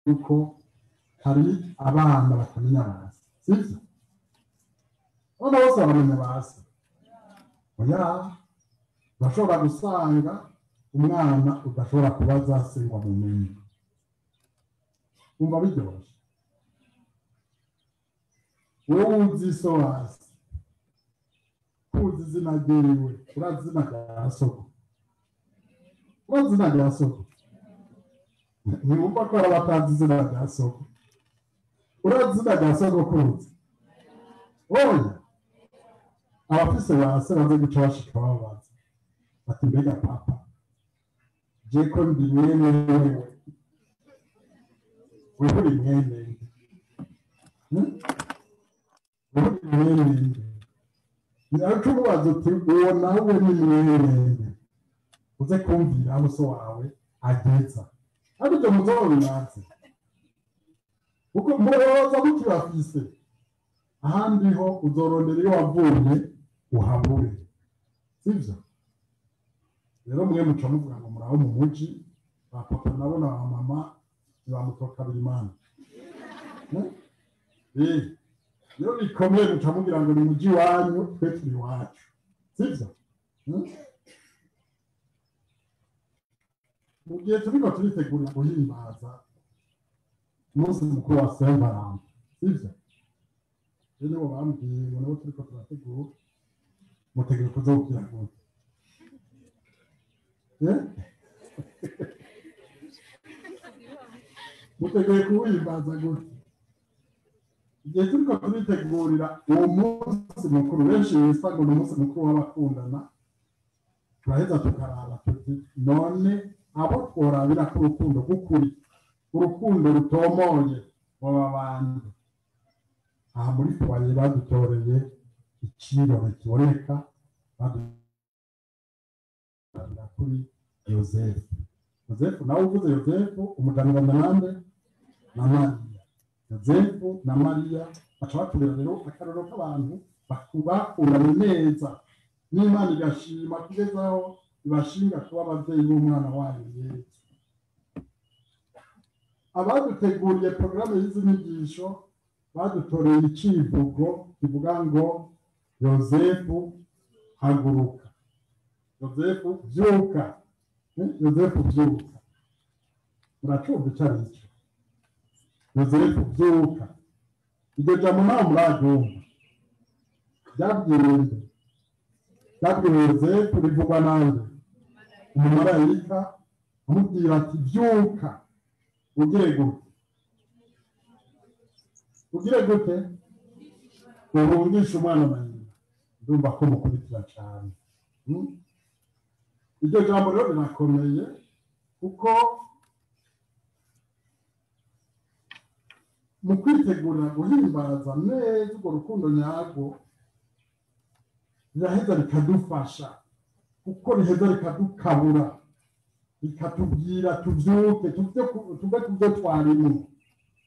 yuko hari abana batamenya basi, sibyo? Abana bose baramenya basi. Oya, urashobora gusanga umwana udashobora kubaza se ngo amumenye. Umva biryoshye. Wowe uzi so hasi, kuzi izina ryiwe, urazi izina rya soko. Urazi izina rya soko. Ntiwumva ko hari abatazi izina rya soko. Urazi izina rya soko kuzi. Oya, abafise base baze guca bashika babaza. Ati mbega papa, je ko ndi mwene wewe. Wewe uri mwene nde? Wewe uri mwene nde? Nirakubaza uti uwo nawe ni mwene nde? Uze kumvira aho so wawe ageza. Ariko muzobibanze. Uko muroza mukibafise. Ahandi ho uzorondera iyo wavuye uhabure. Sivyo? Rero mwe muca muvuga ngo muraho mu muji, ba papa nabo na mama bamutoka birimana. Yo bikomeye muca mugira ngo ni muji wanyu twe turi wacu. Sivyo? Mu gihe turiko turitegura guhimbaza umunsi mukuru wa Saint Valentin. Sivyo? Rero nibo bambwiye ngo nabo turiko turategura mutegure kuzobwira ngo muteguye kuwimbaza gute? Igihe turiko turitegurira uwo munsi mukuru, benshi bisa ngo ni umunsi mukuru w'abakundana, turaheza tukaraba tuti none abo tworabira ku rukundo rw'ukuri, urukundo rutomoye baba bande. Aha muri twaye badutoreye ikirore kiboneka, badutorera kuri Yosefu. Yosefu nawe uvuze Yosefu umuganira nande na Mariya. Yosefu na Mariya baca baturera rero akaroro k'abantu bakubakundana neza, n'Imana igashima kugezaho ibashinga kuba abavyeyi b'umwana wayo Yesu. Abaduteguriye porogaramu y'izi nyigisho badutoreye icivugo kivuga ngo Yosefu haguruka, Yosefu vyuka, Yosefu vyuka. Muracumva ico aricyo? Yosefu vyuka. Iryo jambo nawe muraryumva. Ryabwiwe nde? Ryabwiwe Yosefu, rivugwa nande? Umumarayika amubwira ati vyuka ugire gute? Ugire gute? Urungisha umwana na nyina. Ndumva ko mukurikira cyane. Iryo jambo rero rirakomeye kuko mu kwitegurira guhimbaza neza urwo rukundo nyarwo riraheza rikadufasha, kuko riheza rikadukabura, rikatubwira tuvyuke, tuve ku byo twarimo,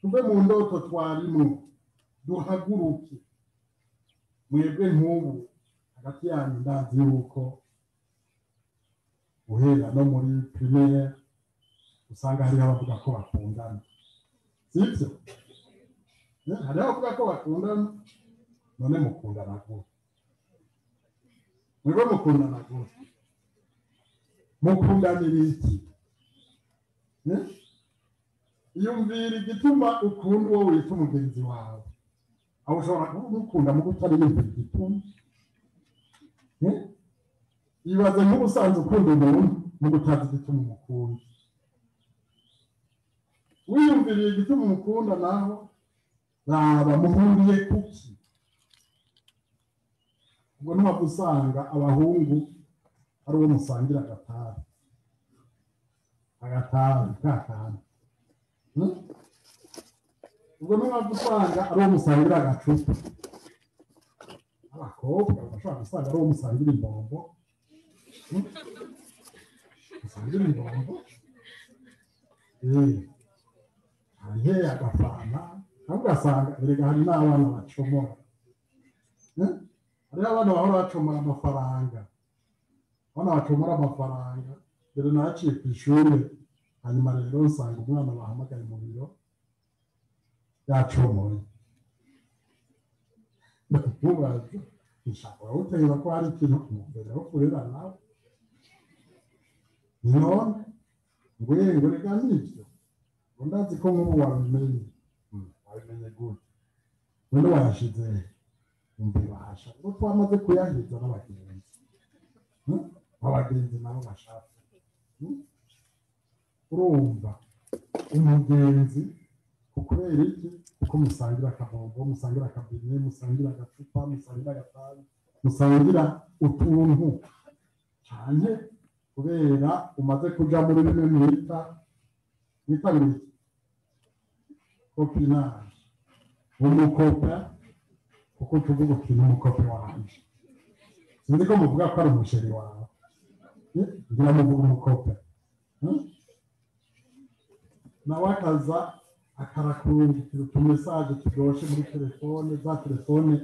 tuve mu ndoto twarimo, duhaguruke. Mwebwe nk'ubu hagati yanyu ndazi yuko uhera no muri primaire usanga hariho abavuga ko bakundana, sibyo? Hariho abavuga ko bakundana, none mukundana gute? Mwebwe mukundana gute? Mukundanira iki? Iyumvira igituma ukunda uwo wita umugenzi wawe. Aho ushobora kumukunda mu gutari yumvira igituma. Ibaze nk'ubusanzwe ukunda umuntu mu gutazi igituma umukunda. Wiyumviriye igituma umukunda naho raba muhuriye kuki. Ubwo ntabwo usanga abahungu ari uwo musangira agatabi. Kakana. Ubwo ntabwo usanga ari uwo musangira agacupa. Abakobwa bashobora gusanga ari uwo musangira imbombo. Musangira imbombo. Harihe agafana. Ntabwo ugasanga erega hari n'abana bacomora. Hariho abana bahora bacomora amafaranga. Abana bacomora amafaranga. Mbere naciye ku ishuri, hanyuma rero usanga umwana bahamagaye mu biro yacomoye ndakubaza ishaka utera ko hari ikintu kumubera wo kurera nawe none ngo reka nibyo ndazi ko nk'ubu wabimenye wabimenye gute none wayashize mbibasha ngo twamaze kuyahiza n'abagenzi abagenzi nabo bashaka urumva umugenzi kubera iki kuko musangira akabombo musangira akabine musangira agacupa musangira agatabi musangira utuntu cyane kubera umaze kuja muri bimwe mwita biki copinage umukopa kuko tuvuga uti umukopa wanje sinzi ko muvuga ko ari umusheri wawe ngira muvuga umukopa nawe akaza akarakurungikira utumesaje turyoshye muri telefone za telefone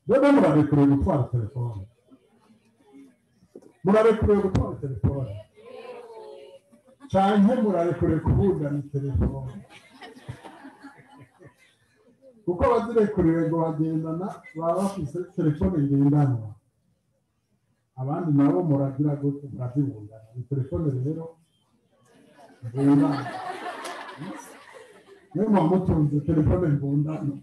rero murarekuriye gutwara telefone canke murarekuriye kubundana telefone kuko abazirekuriwe ngo bagendana baba bafise telefone ngendanwa abandi nabo muragira gute murazibundana ni telefone rero mbundana niyo mutunze telefone mbundana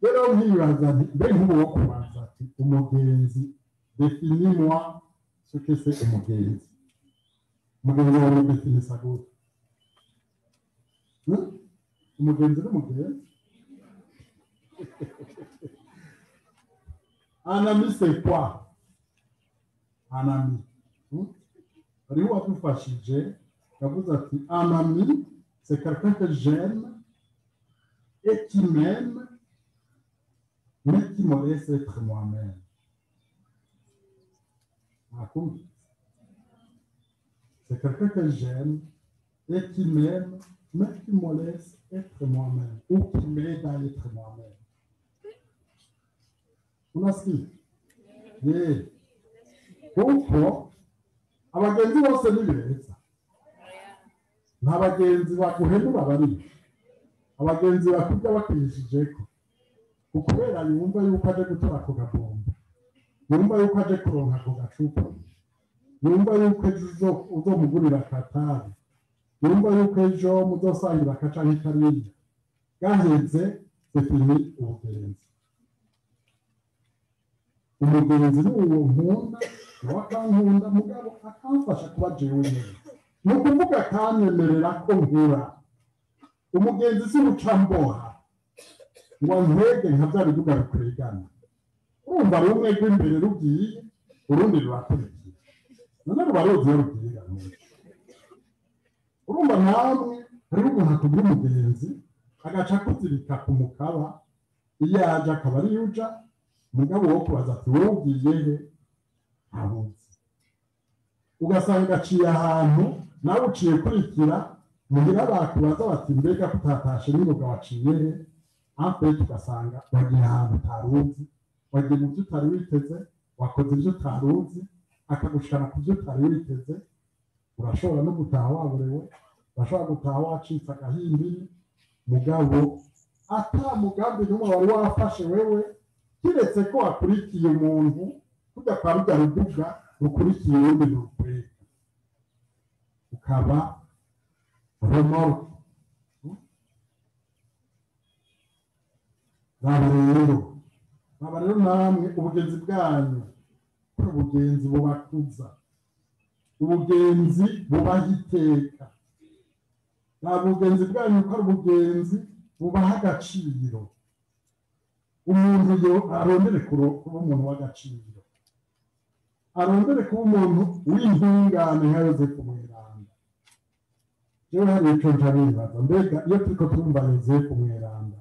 rero nkibaza mbe nk'ubu wo kubaza ati umugenzi définis-moi ce que c'est umugenzi wawe définisa gute umugenzi n'umugenzi un ami c'est quoi un ami hariho uwadufashije yavuze ati un ami c'est quelqu'un que j'aime et qui m'aime mais qui me laisse être moi-même. C'est quelqu'un que j'aime et qui m'aime mais qui me laisse être moi-même ou qui m'aide à être moi-même. Unasikia? Yeah. Kuko abagenzi bose ni beza. Nta bagenzi baguhemura bari. Abagenzi bakurya bakwishijeko. Ukubera yumva yuko aje gutora ako gabombo. Yumva yuko aje kuronka ako gacupa. Yumva yuko ejo uzomugurira akatabi. Yumva yuko ejo muzosangira akaca nk'ikariya. Gaheze defini ubugenzi. Umugenzi ni uwo nkunda nawe akankunda mugabo akamfasha kuba jewe nyene. Ni ukuvuga akanyemerera ko nkura. Umugenzi si ucamboha ngo ntwege nka bya biduga bikurigana. Urumva rumwe rw'imbere rugiye urundi rurakurikiye. None ruba rugiye rugiye urumva namwe hari umuntu akubwira umugenzi agaca kuzirika ku mukaba iyo yaje akaba ari yuja mugabo wo kubaza ati wowe ugiye he ntabuzi ugasanga aciye ahantu nawe uciye kurikira mugira bakubaza bati mbega kutatashe n'umugabo waciye he hafi tugasanga wagiye ahantu utaruzi wagiye mu byo utari witeze wakoze ibyo utaruzi akagushikana ku byo utari witeze urashobora no gutaha waburewe urashobora gutaha wacitse agahimbiri mugabo ata mugambi n'umwe wari wafashe wewe kiretse ko wakurikiye umuntu kujya kwa rujya ruduga rukurikiye urundi rukwega ukaba remorque baba rero namwe ubugenzi bwanyu ubugenzi bubakuza ubugenzi bubaha iteka nta bugenzi bwanyu ko ari ubugenzi bubaha agaciro umuntu yo arondere kuba umuntu w'agaciro arondere kuba umuntu w'intungane nka Yozefu Mweranda jewe hari icyo njabibaza mbega iyo turiko twumva Yozefu Mweranda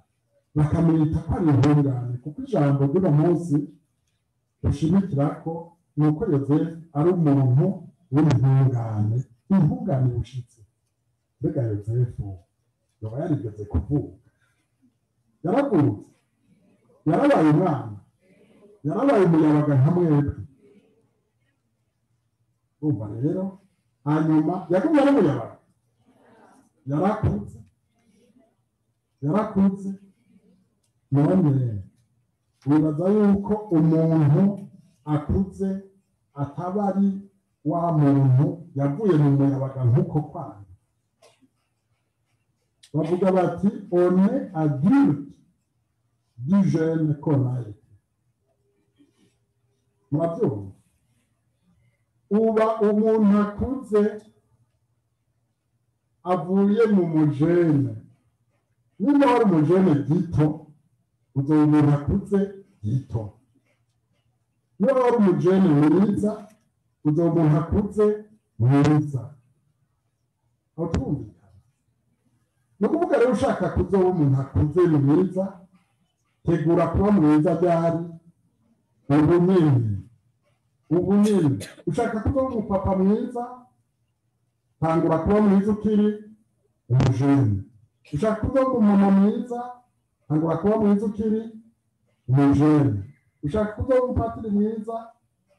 bakamwita ko ari intungane kuko ijambo ry'uno munsi dushimikira ko nuko Yozefu ari umuntu w'intungane intungane bushitse mbega Yozefu yoba yarigeze kuvuga yaravutse yarabaye umwana yarabaye umuyabaga nka mwebwe urumva rero hanyuma yagumye ari umuyabaga yarakutse yarakuze none wibaza yuko umuntu akuze ataba ari wa muntu yavuye mu muyabaga nk'uko kwanyu bavuga bati on est adulte du jeune qu'on a été murabyumva uba umuntu akuze avuye mu mujene niba wari umujene gito uzoba umuntu akuze gito niba wari umujene mwiza uzoba umuntu akuze mwiza aho twumvikana ni ukuvuga rero ushaka kuzoba umuntu akuze mwiza tegura kuba mwiza byari ubunini ushaka kuzoba umupapa mwiza tangura kuba mwiza ukiri umujene ushaka kuzoba umumama mwiza tangura kuba mwiza ukiri umujene ushaka kuzoba umupatiri mwiza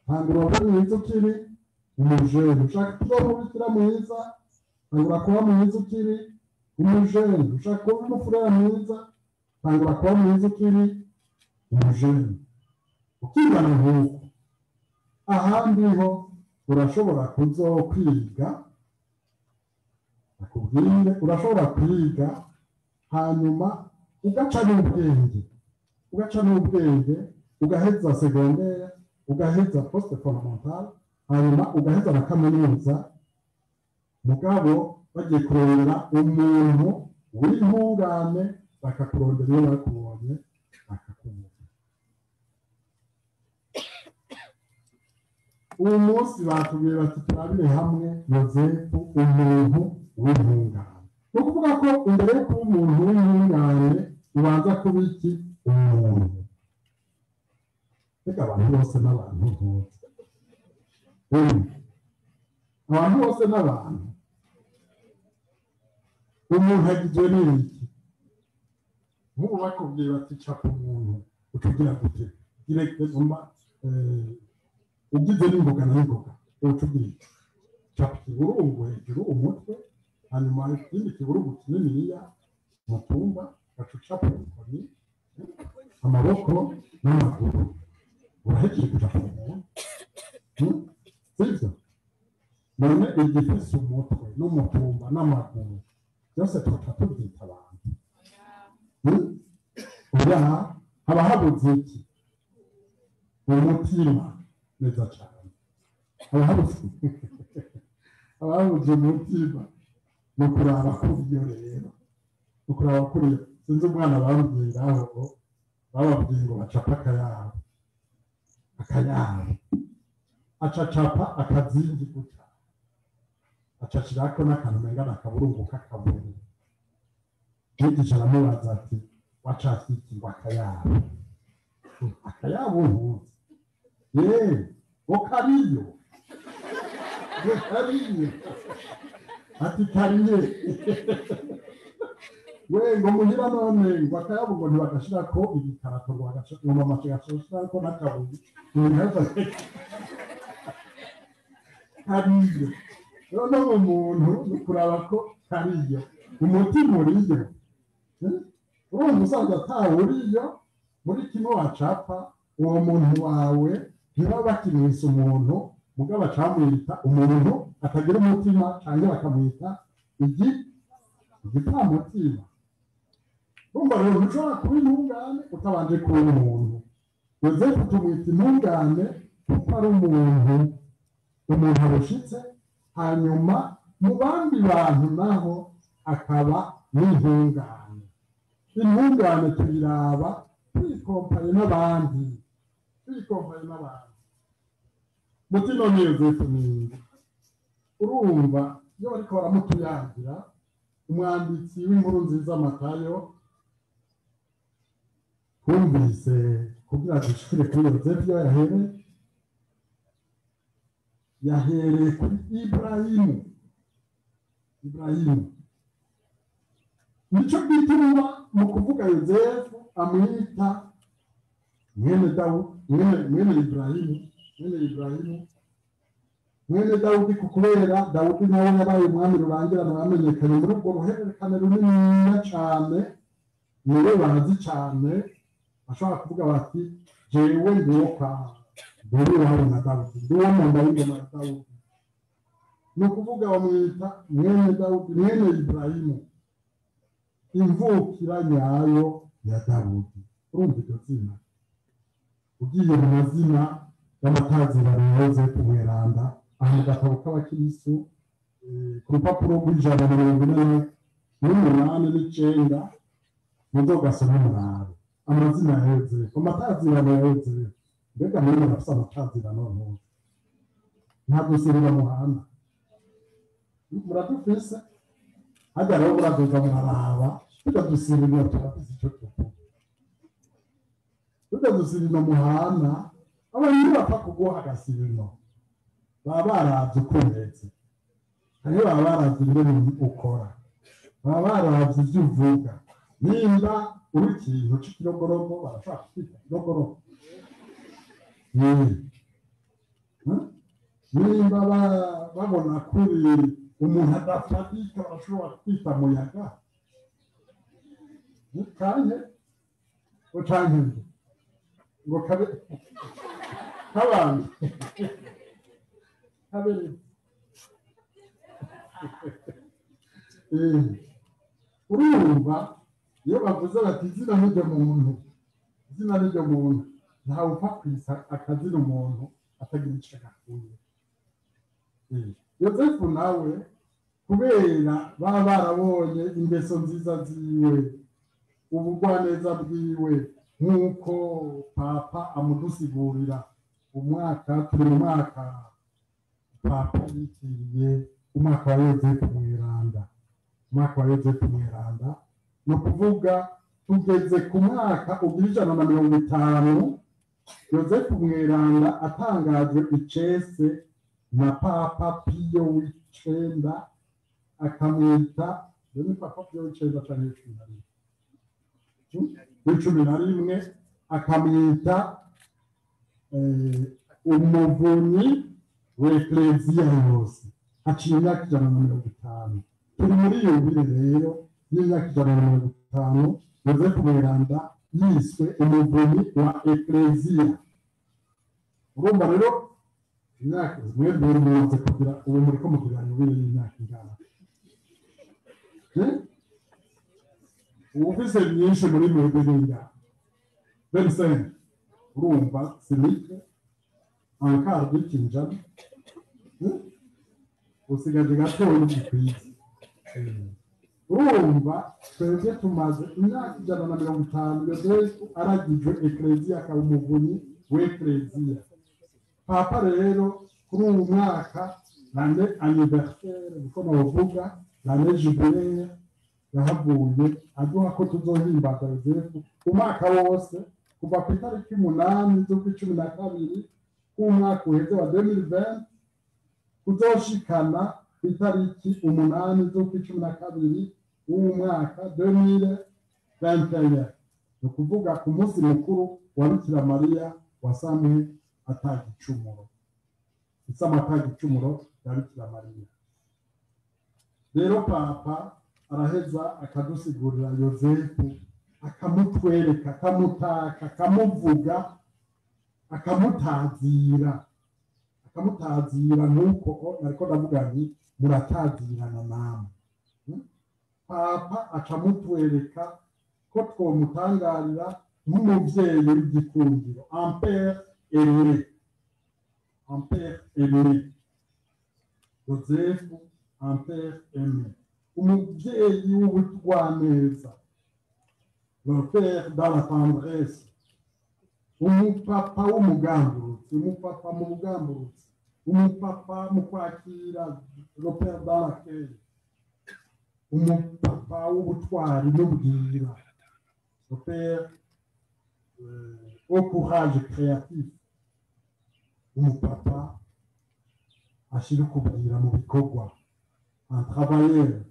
tangura kuba mwiza ukiri umujene ushaka kuzoba umubikira mwiza tangura kuba mwiza ukiri umujene ushaka kuba umufurera mwiza tangura kuba mwiza ukiri umujene ukigana nk'uko ahandi ho urashobora kuzokwiga akubwire urashobora kwiga hanyuma ugaca n'ubwenge ugaheza secondaire ugaheza poste fondamentale hanyuma ugaheza na kaminuza mugabo bagiye kurondera umuntu w'intungane bakakurondera iyo bakubonye bakakubona uyu munsi batubwiye bati turabire hamwe Yozefu umuntu w'intungane ni ukuvuga ko imbere yo kuba umuntu w'intungane ubanza kuba iki umuntu reka abantu bose n'abantu bose abantu bose n'abantu umuntu agizwe n'iki nk'ubu bakubwiye bati capa umuntu utugira gute direkte umba ugize n'imboga n'imboga utugira iki capa ikiburungu hejuru umutwe hanyuma ikindi kiburungu kininiya mutumba gacucapa inkoni amaboko n'amaguru urahekeye kucapa umuntu sibyo none igifise umutwe n'umutumba n'amaguru byose tuba tubyita abantu oya haba habuze iki umutima neza cyane haba habuze umutima ni ukuraba kuriyo rero ni ukuraba kuriyo sinzi umwana babwiraho bababwiye ngo bacapa akayabo acacapa akazingi gutya acashirako n'akantu mengana akaburungu k'akaburungu mwigisha aramubaza ati wacafye iki ngo akayabo ntuzi ngo kariyo ati kariye we ngo muhira none ngo akayabo ngo ntibagashirako ibikarato ngo mama agashirako n'akabuye kariyo none umuntu ni kuraba ko kariyo umutima uriyo urumva usanga atawuriyo muri kimwe wacapa uwo muntu wawe ntibaba bakimwisa umuntu mugabo bacamwita umuntu atagira umutima cyangwa bakamwita igipfamutima urumva rero ntushobora kuba intungane utabanje kuba umuntu Yozefu tumwita intungane kuko ari umuntu arushitse hanyuma mu bandi bantu naho akaba n'intungane intungane tuyiraba twikompaye n'abandi muti none Yozefu ninde urumva iyo bariko baramutuyangira umwanditsi w'inkuru nziza Matayo twumvise kugira dushikire kuri Yozefu yahereye kuri Iburahimu nico gituma mu kuvuga Yozefu amwita mwene Iburahimu mwene Dawudi kubera Dawudi nawe yabaye umwami rurangirana bamenyekanye muri ubwo ruhererekane runiniya cane niwe bazi cyane ashobora kuvuga bati jewe ndiwo kwa dore wawe na Dawudi ndiwo mu nda y'ingoma ya Dawudi ni ukuvuga bamwita mwene Dawudi mwene Ibrahimu imvukira nyayo ya Dawudi urumva iryo zina ugiye mu mazina y'amatazirano ya Yozefu Mweranda aha mu gatabo k'abakirisitu ku rupapuro rw'ijana na mirongo ine n'umunani n'icenda muzogasoma murabe amazina ya Yozefu amatazirano ya Yozefu mbega muri murafise amatazirano none ntabwo serera muhanda muradufise hajya rero muraduza muraraba tudadusirira turafise icyo tuvuga tudadusirira muhanda abantu bapfa kuguha agasirino baba baravye ukuneze hariho baba baravye ibintu ukora baba baravye ivyo uvuga nimba uri ikintu c'ikirogorogo barashaka kwita kirogorogo nimba babona kuri umuntu adafatika barashobora kwita muyaga kanye ucanke ngo kabe kabandi kabiri urumva iyo bavuze bati izina n'iryo muntu ntawe upfa kwisa akazina umuntu atagira icyo agakuye Yozefu nawe kubera baba barabonye ingeso nziza ziwe ubugwaneza bwiwe nk'uko papa amudusigurira turi mu mwaka papa yitiriye umwaka wa Yozefu Mweranda ni ukuvuga tugeze ku mwaka ugira 150 Yozefu Mweranda atangajwe icese na Papa Piyo w'icenda akamwita ni Papa Piyo w'icenda cyane w'icumi na rimwe akamwita umuvunyi w'ekleziya yose haciye imyaka 150 turi muri iyo bire rero y'imyaka 150 Yozefu Mweranda yiswe umuvunyi wa ekleziya urumva rero imyaka mwebwe mumaze kugira ubu muri ko mugirana ubire y'imyaka ingana ufise myinshi muri mwebwe n'ingana Benson urumva sinike ankara bikinjana usigaje gatoya n'igikwiye urumva twebwe tumaze imyaka 150 Yozefu aragijwe ekleziya akaba umuvunyi w'ekleziya papa rero kuri uyu mwaka l'année anniversaire uko bavuga l'année jubilaire yahavuye aduha ko tuzohimbaza Yozefu umwaka wose kuva ku itariki 8 z'ukwicumi na kabiri k'umwaka uheze wa 2020 kuzoshikana ku itariki 8 z'ukwicumi na kabiri w'umwaka 2021 ni ukuvuga ku munsi mukuru wa Bikira Mariya wasamwe atagicumuro atagicumuro ya Bikira Mariya rero papa araheza akadusigurira Yozefu akamutwereka akamutaka akamuvuga akamutazira nuko ariko ndavuga nti muratazirana namwe papa acamutwereka ko twomutangarira nk'umuvyeyi w'igikundiro Ampère aimé Yozefu Ampère aimé umuvyeyi w'ubutwaneza le père dans la tendresse umupapa w'umugamburutsi umupapa mu kwakira le père dans l'accueil umupapa w'ubutwari n'ubwira le père au courage créatif umupapa ashira kubwira mu bikorwa un travailleur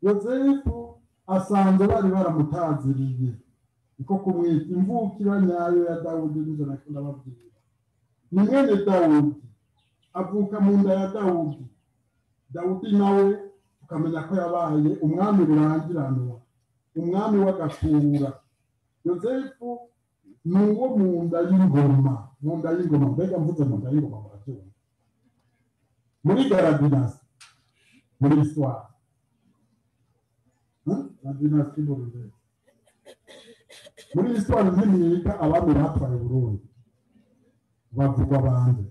Yozefu asanze bari baramutaziriye niko kumwita imvukira nyayo ya Dawudi nizo nakunda babwira ni mwene Dawudi avuka mu nda ya Dawudi nawe tukamenya ko yabaye umwami rurangiranwa umwami w'agakura. Yosefu ni uwo mu nda y'ingoma, mbega mvuze mu nda y'ingoma murabyumva. Muri Garadinasi, muri histoire, la dynastie burundaise, muri histoire z'imyika abami batwaye Burundi bavugwa bande?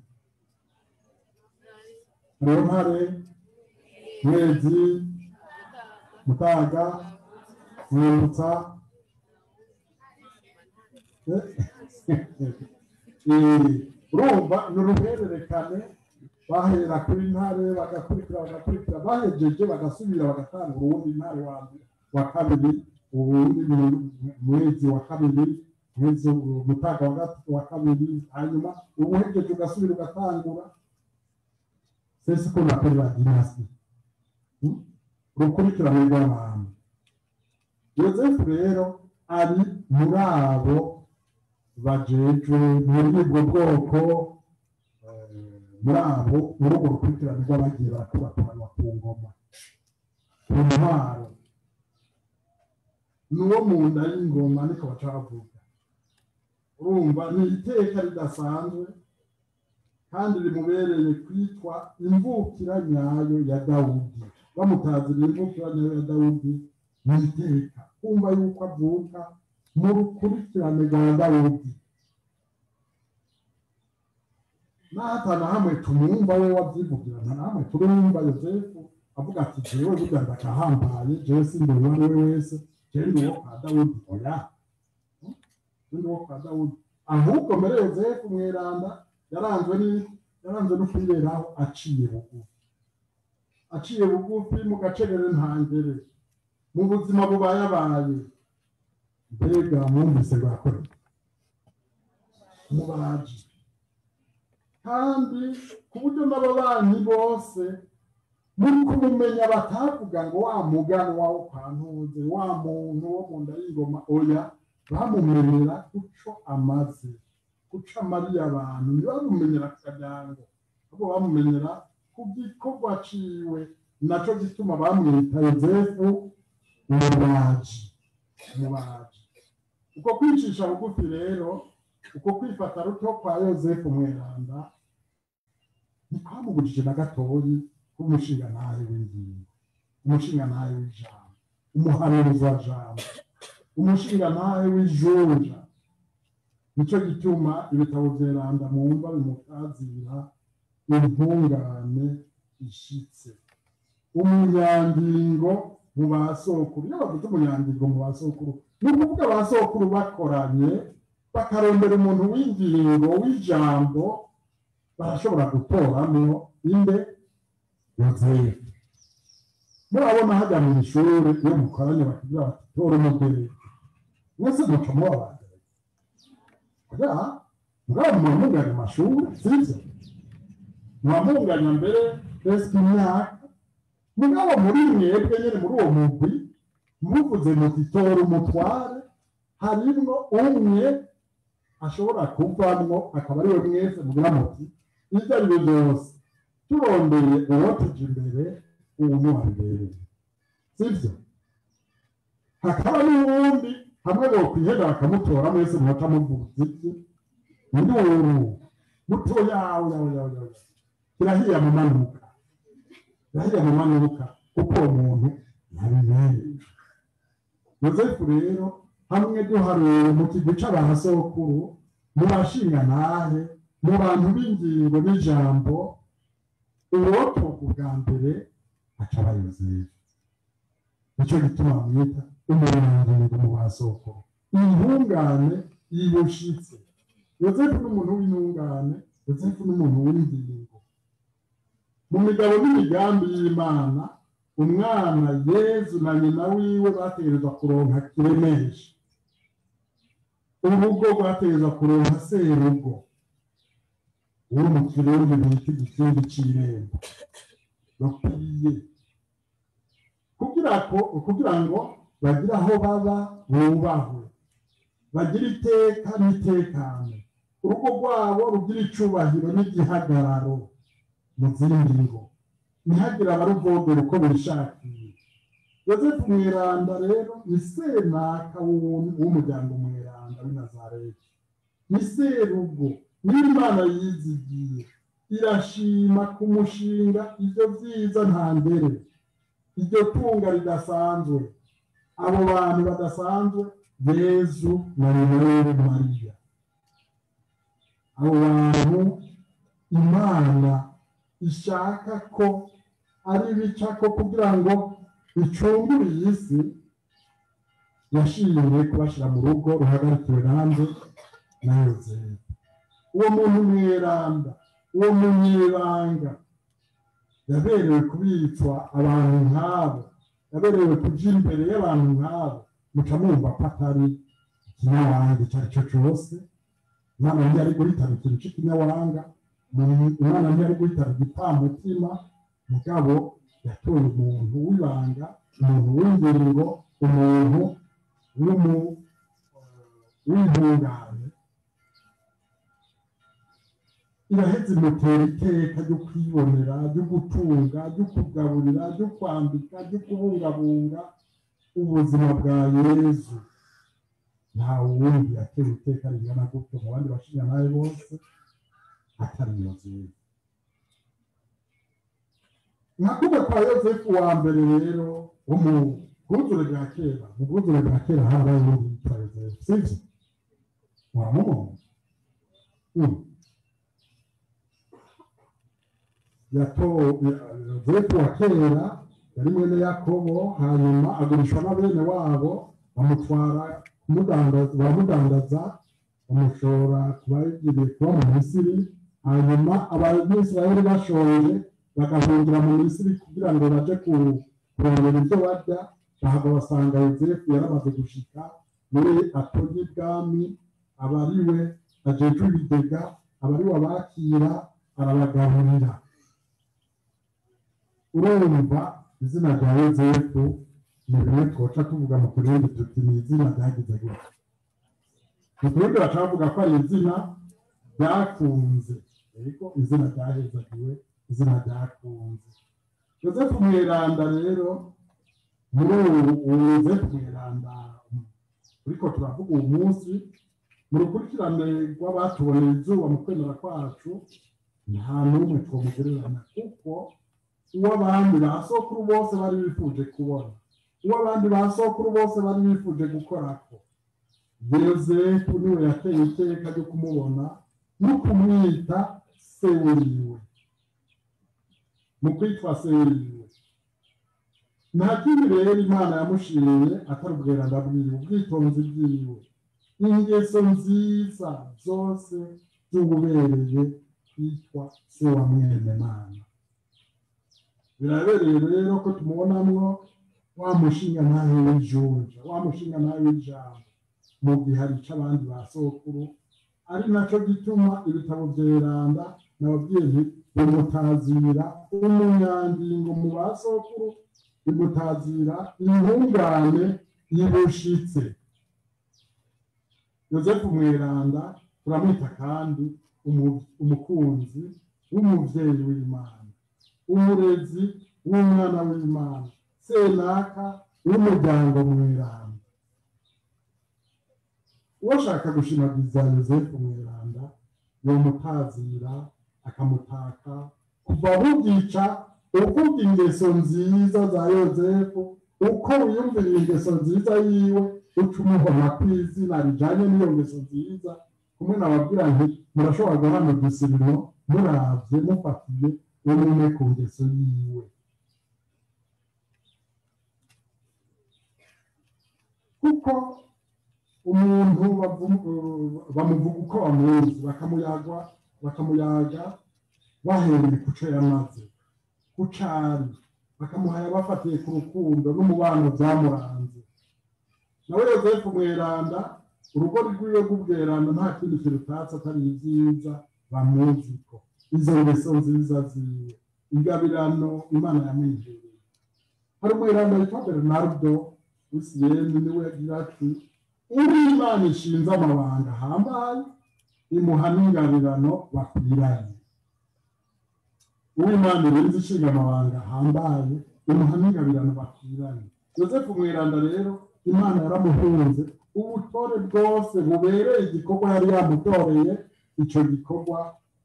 Ntare, Mwezi, Mutaga, Mwibutsa, urumva ni uruhererekane bahera kuri Ntare bagakurikira bahejeje bagasubira bagatanga uwundi Ntare wa kabiri, uwundi Mwezi wa kabiri, Mwezi Mutaga wa kabiri, hanyuma ubuhejeje ugasubira ugatangura. C'est ce qu'on appelle la dynastie. Urukurikirane rw'abantu. Yosefu rero ari muri abo bajejwe muri ubwo bwoko, muri abo muri urwo rukurikirane rw'abagiye baraturaturanywa ku ngoma, ku ntwaro. N'uwo mu nda y'ingoma niko baca bavuga. Urumva ni iteka ridasanzwe kandi rimubereye kwitwa imvukira nyayo ya Dawudi. Bamutazira imvukira nyayo ya Dawudi ni iteka kumva yuko avuka mu rukurikirane rwa Dawudi. N'atana hamwe tumwumva we wabyivugira, nta hamwe turumva Yosefu avuga ati jewe burya ndakahambaye, jewe sindi uwo ari we wese, jewe ndi uwo kwa Dawudi. Oya, ndi uwo kwa Dawudi. Ahubwo mbere Yosefu mweranda yaranzwe no kwiberaho aciye bugufi mu gacerere ntangere mu buzima bubayabaye. Mbega mwumvise rwakorera umubaji, kandi ku buryo n'ababanyi bose muri kumumenya batavuga ngo wa muganwa wo kwa Ntuze, wa muntu wo mu nda y'ingoma. Oya, bamumenyera kuco amaze, kuca amariye abantu. Ntibamumenyera ku kajyango, ahubwo bamumenyera ku gikorwa ciwe. Naco gituma bamwita Yosefu umubaji. Uko kwicisha bugufi rero, uko kwifata ruto kwa Yosefu mweranda ntikwamugurije na gatoyi k'umushingantahe w'ingingo, umushingantahe w'ijambo, umuhanuzi wa jambo, umushingantahe w'ijunja. Nico gituma ibitabo vyeranda mwumva bimutazira intungane ishitse, umunyandingo mu basokuru. Iyo bavuze umunyandingo mu basokuru, ni ukuvuga abasokuru bakoranye bakarondera umuntu w'ingingo w'ijambo, barashobora gutoramwo inde? Yosefu. Murabona hajya mu ishuri iyo mukoranye bakubwira bati tora umugereka, mwese muca mubabandanya. Oya, mwamunganya amashuri, sivyo? Mwamunganya mbere presque imyaka. Mugabo muri mwebwe nyene muri uwo mugwi muvuze muti tora umutware, harimwo umwe ashobora kuvamwo akaba ariwe mwese mugira muti ibyo ari byo byose turondeye uwo tuja imbere uwo wabereye, sivyo? Hakaba n'uwundi hamwe bokwihera bakamutora mwese muca muvuze iki nduru muto yawe kirahiye mu manuka, kuko umuntu yabibereye. Yosefu rero hamwe duharuye mu kigo c'abasokuru, mu bashingantahe, mu bantu b'ingingo n'ijambo, uwotoka ubwa mbere acaba Yosefu. Nico gituma bamwita umunyandingo mu basokuru, intungane yibushitse. Yosefu n'umuntu w'intungane, Yosefu n'umuntu w'ingingo. Mu migabo n'imigambi y'Imana, umwana Yezu na nyina wiwe bategerezwa kuronka kiremesha. Urugo rwategerezwa kuronka serugo, uwo mu Kirundi bita igikindi c'irembo. Bakwiye kugira ngo bagire aho baba bubahwe, bagire iteka n'itekane, urugo rwabo rugira icubahiro n'igihagararo mu zindi ngo, ntihagire abaruvogera uko bishakiye. Yosefu mweranda rero ni senaka w'umuryango mweranda w'i Nazareti, ni serugo n'Imana yizigiye irashima kumushinga ivyo vyiza ntangere, iryo tunga ridasanzwe, abo bantu badasanzwe, Yezu na nyina Mariya. Abo bantu Imana ishaka ko ari bicako kugira ngo icungure iyi si, yashimye kubashira mu rugo ruhagarikiwe nande na Yosefu. Uwo muntu mweranda, uwo munyebanga yaberewe kubicwa abantu nk'abo, yaberewe kuja imbere y'abantu nk'abo, muca mwumva ko atari ikinyawanga icyo ari cyo cyose. Imana ntiyari guhitana ikintu cy'ikinyawanga, Imana ntiyari guhitana igipfamutima, mugabo yatoye umuntu w'ibanga, umuntu w'ingingo, umuntu w'intungane. Iraheze imutera iteka ryo kwibonera, ryo gutunga, ryo kugaburira, ryo kwambika, ryo kubungabunga ubuzima bwa Yezu. Nta wundi yatera iteka ringana gutyo mu bandi bashinga nawe bose atari Yosefu. Nkakuba kwa Yosefu wa mbere rero wo mu bwuzure bwa kera, mu bwuzure bwa kera habaye undi yitwa Yosefu, sivyo? Muramubona? Yosefu wa kera yari mwene Yakobo, hanyuma agurishwa na bene wabo, bamutwara bamudandaza, bamushora kubagiriye kuba mu Misiri. Hanyuma Abanyisirayeli bashonje bagahungira mu Misiri kugira ngo baje kurondera ibyo barya, bahava basanga Yosefu yaramaze gushika muri ato y'ibwami, abariwe ajejwe ibigega, abariwe abakira, arabagaburira. Urumva izina rya Yosefu ni bimwe twoca tuvuga mu Kirundi tuti ni izina ryagize gutya. Mu Kirundi bacavuga ko ari izina ryakunze, ariko izina ryahezagiwe, izina ryakunze. Yosefu mweranda rero, muri Yosefu mweranda uriko turavuga uyu munsi, mu rukurikirane rw'abatuboneye izuba mu kwemera kwacu, nta n'umwe twomugereranya, kuko uwo abandi ba sokuru bose bari bifuje kubona, uwo abandi ba sokuru bose bari bifuje gukorako, Yosefu niwe yateye iteka ryo kumubona no kumwita se wiwe. Mu kwitwa se wiwe, nta kindi rero Imana yamushimiye atari ubweranda bwiwe, ubwitonzi bwiwe, ingeso nziza zose z'ububereye kwitwa se wa mwene Mana. Birabereye rero ko tumubonamwo wa mushinga ntahe w'ijunja, wa mushinga ntahe w'ijambo mu gihe hari c'abandi ba sokuru. Ari naco gituma ibitabo vyeranda nababwiye nti bimutazira umunyangingo mu ba sokuru, bimutazira intungane yibushitse. Yosefu mweranda turamwita kandi umukunzi w'umuvyeyi w'Imana, umurezi w'umwana w'Imana, senaka w'umuryango mweranda. Uwashaka gushimagiza Yosefu mweranda yomutazira akamutaka kuva bugica, uvuga ingeso nziza za Yosefu, uko wiyumvira ingeso nziza yiwe, uca umuhona kw'izina rijanye n'iyo ngeso nziza. Kumwe nababwira nti murashobora guhana igisirino muravye mufatiye umwe ku ngeso yiwe. Kuko umuntu bamuvuga uko bamuzi, bakamuyaga bahereye kuco yamaze, kucari, bakamuhaya bafatiye ku rukundo n'umubano vyamuranze. Nawe Yosefu mweranda, urugo rwiwe rw'ubweranda nta kindi kirutatse atari ivyiza bamuziko, izo ngeso nziza ziwe, ingabirano Imana yamwihereye. Hari umweranda witwa Bernardo w'Isiyeni, niwe yagira ati uri Imana ishinze amabanga ahambaye, imuha n'ingabirano bakwiranye. Uri Imana irinze ishinga amabanga ahambaye, imuha n'ingabirano bakwiranye. Yosefu mweranda rero Imana yaramuhunze ubutore bwose bubereye igikorwa yari yamutoreye, ico gikorwa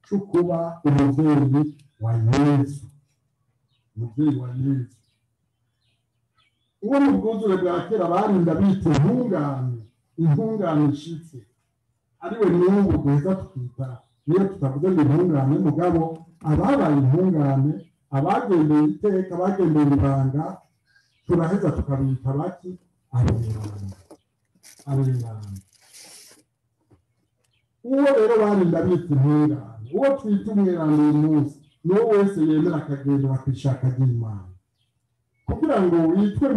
cyo kuba umuvyeyi wa Yesu, umuvyeyi wa Yesu. Uwo mu bwuzure bwa kera barinda bita intungane ishitse, ariwe n'ubu duheza tukita niyo tutavuze ngo intungane, mugabo ababaye intungane, abagendeye iteka, abagendeye ibanga, turaheza tukabita baki aberanda. Uwo rero barinda bita intungane, uwo twita umweranda uyu munsi, niwo wese yemera akagendera kw'ishaka ry'Imana. Kugira ngo witwe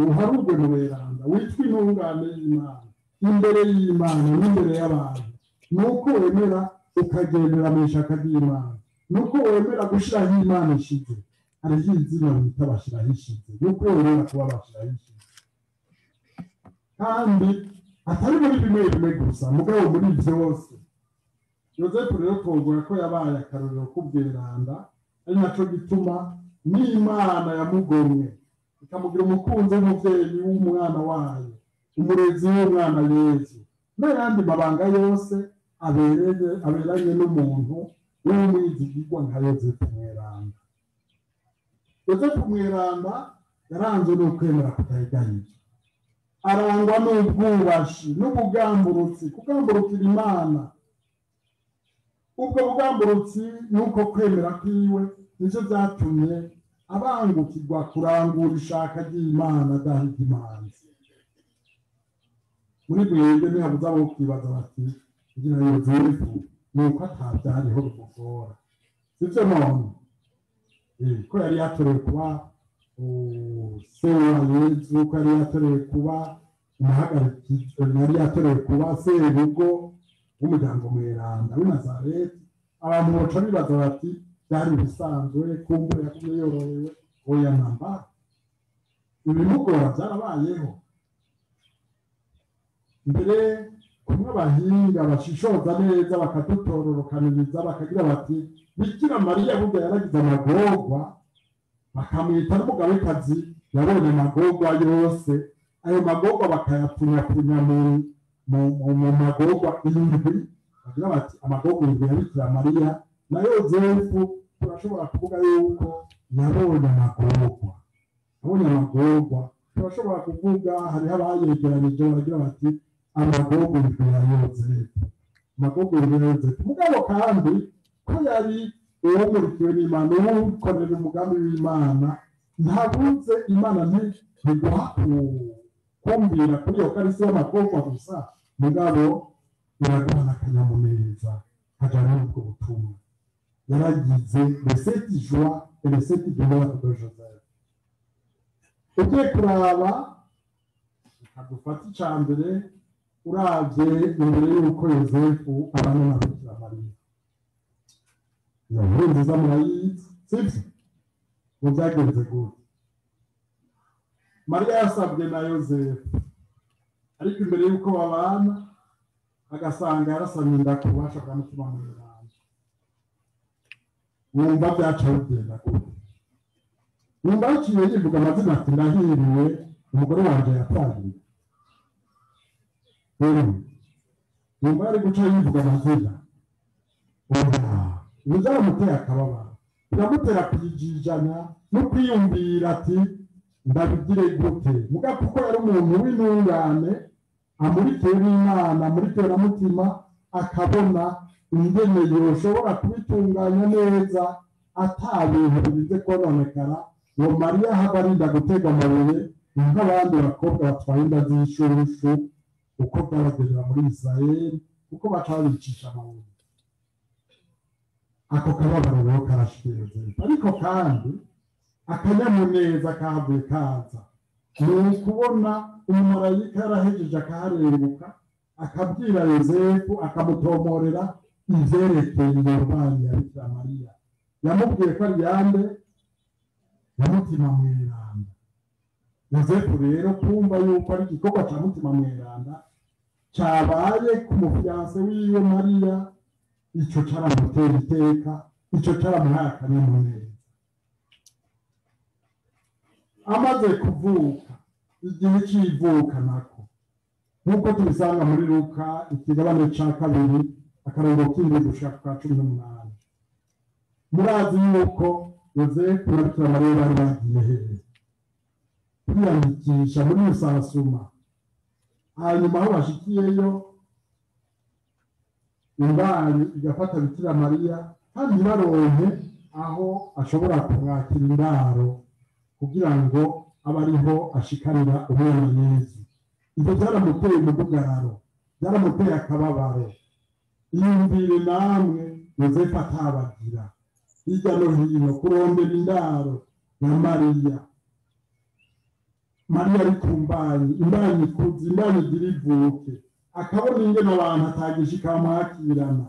uharurwe mu beranda, witwe intungane y'Imana imbere y'Imana n'imbere y'abantu, nuko wemera ukagendera mu ishaka ry'Imana, nuko wemera gushiraho Imana ishize. Hariho izina bita bashiraho ishize, nuko wemera kuba bashiraho ishize, kandi atari muri bimwe gusa, mugabo muri byose. Yosefu rero twovuga ko yabaye akarorero k'ubweranda, ari naco gituma n'Imana yamugomwe ikamugira umukunzi w'umuvyeyi w'umwana wayo, umurezi w'umwana Yesu, n'ayandi mabanga yose aberanye n'umuntu w'umwizigirwa nka Yosefu mweranda. Yosefu mweranda yaranzwe n'ukwemera kutayiganyije, arangwa n'ubwubashi n'ubugamburutsi, kugamburukira Imana. Ubwo bugamburutsi nuko kwemera kwiwe nivyo vyatumye abangukirwa kurangura ishaka ry'Imana adahiga imanzi. Muri bwenge ntihabuze abo kwibaza bati kugira Yosefu nuko atavyariho bimugora, sivyo none? Ko yari yatorewe kuba se wa Yesu, ko yari yatorewe kuba umuhagarikizi, yari yatorewe kuba serugo w'umuryango mweranda w'i Nazareti. Abantu boca bibaza bati byari bisanzwe, kumbure yatumye yorohewe. Oya namba, ibimugora byarabayeho. Mbere kumwe abahinga bashishoza neza bakadutororokaniriza bakagira bati Bikira Mariya burya yaragize amagorwa, bakamwita n'umugabekazi yabonye amagorwa yose. Ayo magorwa bakayapfunyapunya mu magorwa indwi, bagira bati amagorwa indwi ya Bikira Mariya. Na Yosefu turashobora kuvuga yuko yabonye amagorwa, turashobora kuvuga hariho abayegeranije baragira bati amagorwa indwi ya Yosefu, amagorwa indwi ya Yosefu. Mugabo kandi ko yari uwumurikiwe n'Imana, uwukorera umugambi w'Imana, ntabuze Imana ntiguha kumbwira kuri iyo karisi y'amagorwa gusa, mugabo iraguhana akanyamuneza kajana n'ubwo butumwa. Yaragize recette joie et recette douleur de Joseph. Ugiye kuraba akadufata icambere, uravye imbere y'uko Yosefu abana na Bikira Mariya, iyo nkuru nziza murayizi, sivyo? Ngo vyagenze gute? Mariya yasabwe na Yosefu, ariko imbere y'uko babana agasanga yarasamye inda ku bubasha bwa mutima mweranda. Wumva byaca bigenda gute? Wumva yaciye yivuga amazina ati ndahiriwe, umugore wanje yapfaye. Wumva yari guca yivuga amazina? Bizaramutera akababaro, biramutera kuyijijana no kwiyumvira ati ndabigire gute. Muga kuko yari umuntu w'intungane, amurikiwe n'Imana, amurikiwe na mutima, akabona ingene yoshobora kubitunganya neza ata bintu bigize kononekara. Uwo Mariya haba arinda gutega amabuye nk'abandi bakobwa batwaye inda z'ishushu, uko byabagerera muri Israeli, kuko baca babicisha amabuye. Ako kababaro rero karashikiye Yosefu, ariko kandi akanyamuneza kahavuye kaza ni ukubona umumarayika yarahejeje akaharenguka, akabwira Yosefu, akamutomorera ivyerekeye urubanyi ya Bikira Mariya. Yamubwiye ko ari yande? Ya mutima mweranda. Yosefu rero kumva yuko ari igikorwa ca mutima mweranda cabaye ku mufiyanse wiwe Mariya, ico caramutera iteka, ico caramuhaye akanyamuneza. Amaze kuvuka igihe cy'ivuka nako nk'uko tubisanga muri Luka ikigabane cya 2 akarongo k'indwi gushika kwa 18. Murazi yuko Yozefu na Bikira Mariya bari bagiye hehe kwiyandikisha muri Rusasuma, hanyuma aho bashikiyeyo imbanyi igafata Bikira Mariya kandi baronke aho ashobora kumwakira indaro kugira ngo abe ariho ashikarira umwana Yesu. Ibyo byaramuteye umudugararo, byaramuteye akababaro. Iyumvire namwe Yozefu atabagira hirya no hino kurondera indaro ya Mariya. Mariya ari ku mbanyi, imbanyi ikuze, imbanyi zirivuke, akabona ingene abantu atagishika mwakirana,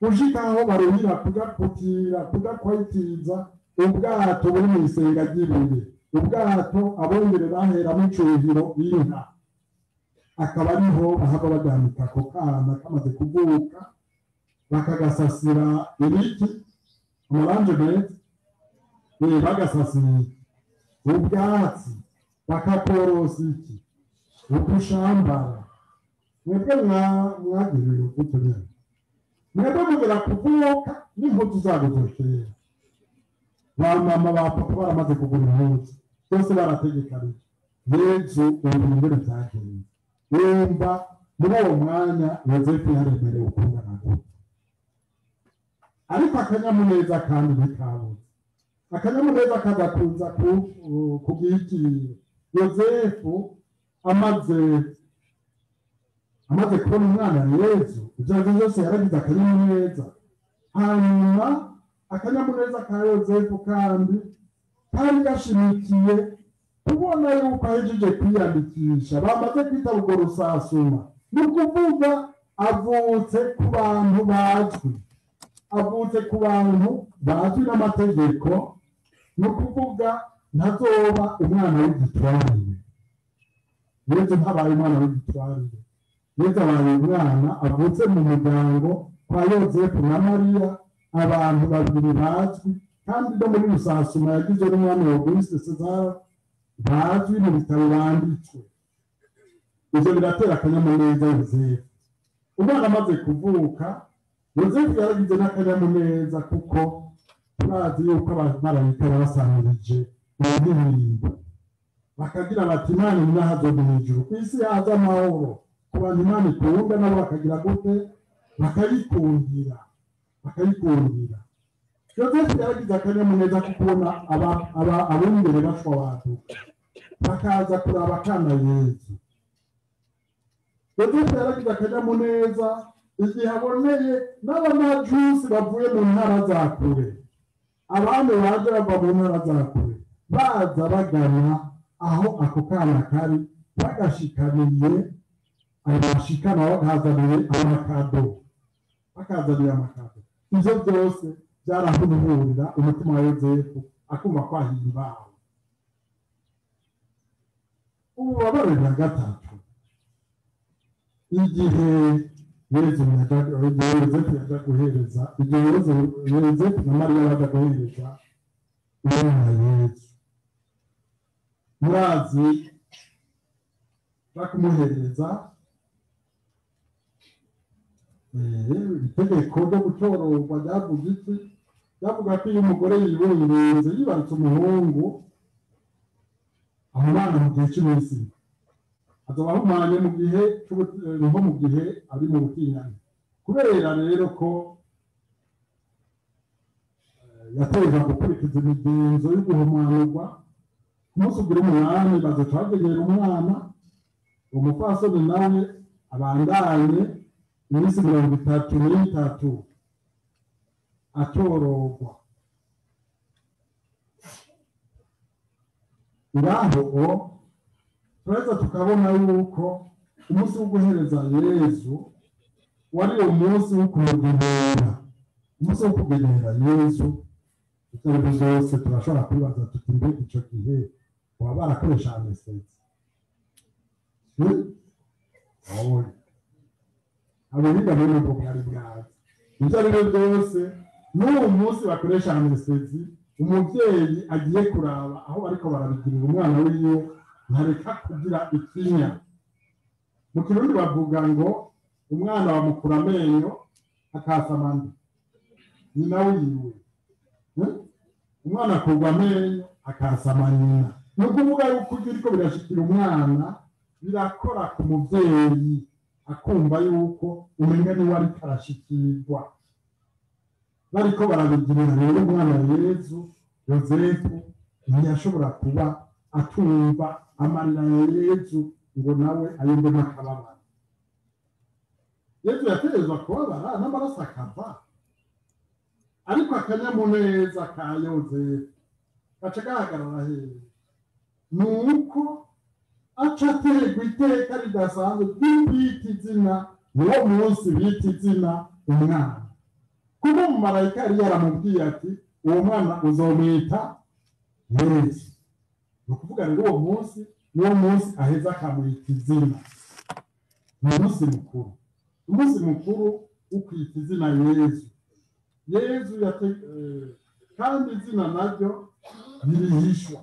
ushika aho baruhira kugaputira kugakwitiza ubwato buri mu isenga ry'ibuye, ubwato abongere baheramo icuhiro inka, akaba ariho bahava baganika ako kana kamaze kuvuka bakagasasira ibiti amabanje meza, bagasasira ubwatsi bakakorosa iki ukushambara. Mwebwe mwagiriwe ubutumire, mwebwe mugera kuvuka n'impuzu zabo zoshera, ba mama ba papa baramaze kugura impuzu byose barategekanije. Yesu ubungere byagenze wumva muri uwo mwanya Yozefu yaremerewe ukungana gute, ariko akanyamuneza kandi ntikabuze, akanyamuneza kagakunza kugikirira. Yozefu amaze kubona umwana Yesu, ibyo byose yaragize akanyamuneza. Hanyuma akanyamuneza ka Yozefu kandi kari gashimikiye kubona yuko ahejeje kwiyandikisha, bamaze kwita urwo rusasuma. Ni ukuvuga avutse ku bantu bazwi, avutse ku bantu bazwi n'amategeko. Ni ukuvuga ntazoba umwana w'igitwarire. Yesu ntabaye umwana w'igitwarire, Yesu abaye umwana avutse mu muryango kwa Yozefu na Mariya, abantu babiri bazwi kandi no muri Rusasuma yagize n'umwami Auguste César bazwi mu bitabo banditswe. Ibyo biratera akanyamuneza Yozefu. Umwana amaze kuvuka, Yozefu yaragize n'akanyamuneza kuko turazi yuko abamarayika basanirije indirimbo bakagira bati Imana inahazo mu ijuru, ku isi haza amahoro, ku bantu Imana ikunda nabo bakagira gute bakayikundira. Yozefu yaragize akanyamuneza kubona ab'imbere bashwa baduka bakaza kuraba akana Yesu. Yozefu yaragize akanyamuneza igihe aboneye n'abamajusi bavuye mu ntara za kure, abandi baje bava mu ntara za kure baza bagana aho ako kana kari, bagashikaniye abashikana bakazaniye amakado. Ibyo byose byarahurira umutima wa Yozefu akumva kwahimbawe. Ububabare bwa gatatu, igihe Yozefu yaja guhereza, igihe Yozefu na Mariya baja guhereza umwana Yesu. Murazi bakumuhereza itegeko ryo gutororwa ryavuga iki? Ryavuga ko iyo umugore yibungenze yibarutse umuhungu, umwana mu gihe cy'iminsi azoba ahumanye mu gihe ari mu butinyane. Kubera rero ko yateza gukurikiza imigenzo yo guhumanurwa, ku munsi ugira umunani bazoca bagenyera umwana, umupfasoni nawe abandanye iminsi 33 atororwa. Ngaho tureza tukabona yuko umunsi wo guhereza Yesu wari umunsi wo kumugenera, umunsi wo kugenera Yesu. Ibyo byose turashobora kwibaza tuti mbega icyo gihe waba barakoresha anesthesi? Abiga muri ubwo bwari bwazi. Ibyo ari byo byose n'uwo munsi bakoresha anesthesi, umubyeyi agiye kuraba aho bariko barabigirira umwana wiwe ntareka kugira ikinya. Mu Kirundi bavuga ngo umwana bamukura amenyo akasama nda nyina wiwe, umwana akurwa amenyo akasama nyina. Ni ukuvuga yuko uriko birashikira umwana birakora ku muvyeyi akumva yuko umenga niwe ariko arashikirwa. Bariko barabigirira rero umwana Yezu Yozefu ntiyashobora kuba atumva amarira ya Yezu ngo nawe ayumvemo akababara. Yezu yategerezwa kubabara n'amaraso akava, ariko akanyamuneza ka Yozefu gaca gahagarara hehe? Nuko aca aterwa iteka ridasanzwe ry'ukwita izina uwo munsi bita izina umwana, kuko umumarayika yari yaramubwiye ati uwo mwana uzomwita Yesu. Ni ukuvuga rero uwo munsi niwo munsi aheza akamwita izina. Ni umunsi mukuru, umunsi mukuru wo kwita izina Yesu. Yesu kandi izina naryo birihishwa.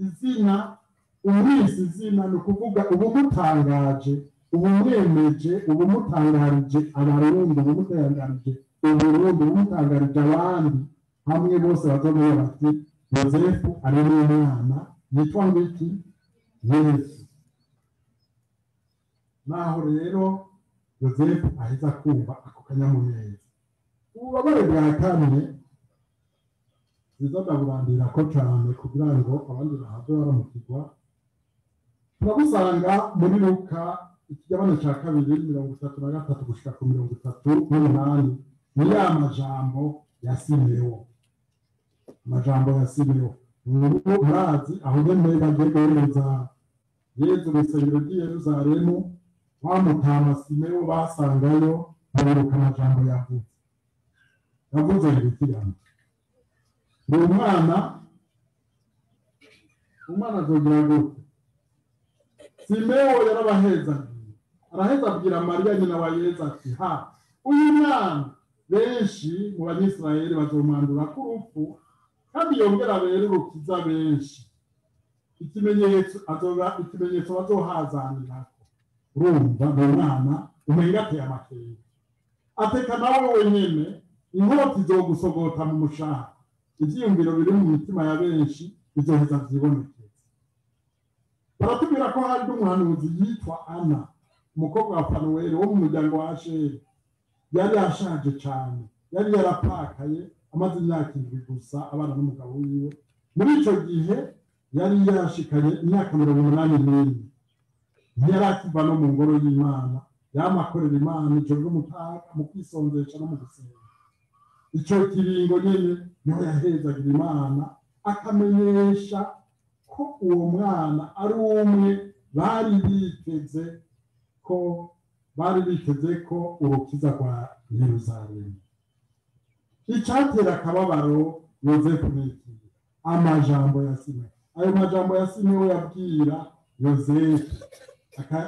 Izina umwisi izina ni ukuvuga ubumutangaje, ubumwemeje, ubumutangarije abarundi, ubumutangarije uburundi, ubumutangarije abandi, hamwe bose bazovuga bati Yozefu ari n'umwana yitwa ngo iki? Yesu. Naho rero Yozefu aheza kumva ako kanyamuneza. Ububabare bwa kane bizogaburandira ko cane kugira ngo abandi bahave baramukirwa. Turabusanga muri Luka ikigabane ca 2:33 gushika ku 38. Ni ya majambo ya Simewo. Amajambo ya Simewo murazi aho nyene bagiye guhereza Yezu mw'isengero ry'i Yerusalemu, wa mutama Simewo basangayo baheruka amajambo yavuze ibikirano. Umwana azogira gute? Simewo yarabahezagiye, araheza abwira Mariya nyina wa Yezu ati uyu mwana benshi mu Banyisirayeli bazomwandura ku rupfu, kandi yongera abere urukiza benshi. Ikimenyetso bazohazanirako. Urumva umwana umenga ateye amakenga, ateka nawe wenyene inkota izogusogota mu mushaha. Ivyiyumviro biri mu mitima ya benshi bizoheza vyibonekeza. Baratubwira ko hari umuhanuzi yitwa Ana, umukobwa wa Fanuweli wo mu muryango wa Asheri. Yari ashaje cane, yari yarapakaye amaze imyaka 7 gusa abana n'umugabo wiwe. Muri ico gihe yari yashikanye imyaka 81. Ntiyari akiva no mu ngoro y'Imana, yamakorera Imana ijoro n'umutaga mu kwisonzesha no mu gusenga. Ico kiringo nyene niho yahezagira Imana, akamenyesha ko uwo mwana ari umwe bari biteze ko urukiza rwa Yerusalemu. Icatera akababaro Yozefu n'iki? Amajambo ya Simewo. Ayo majambo ya Simewo yabwira Yozefu,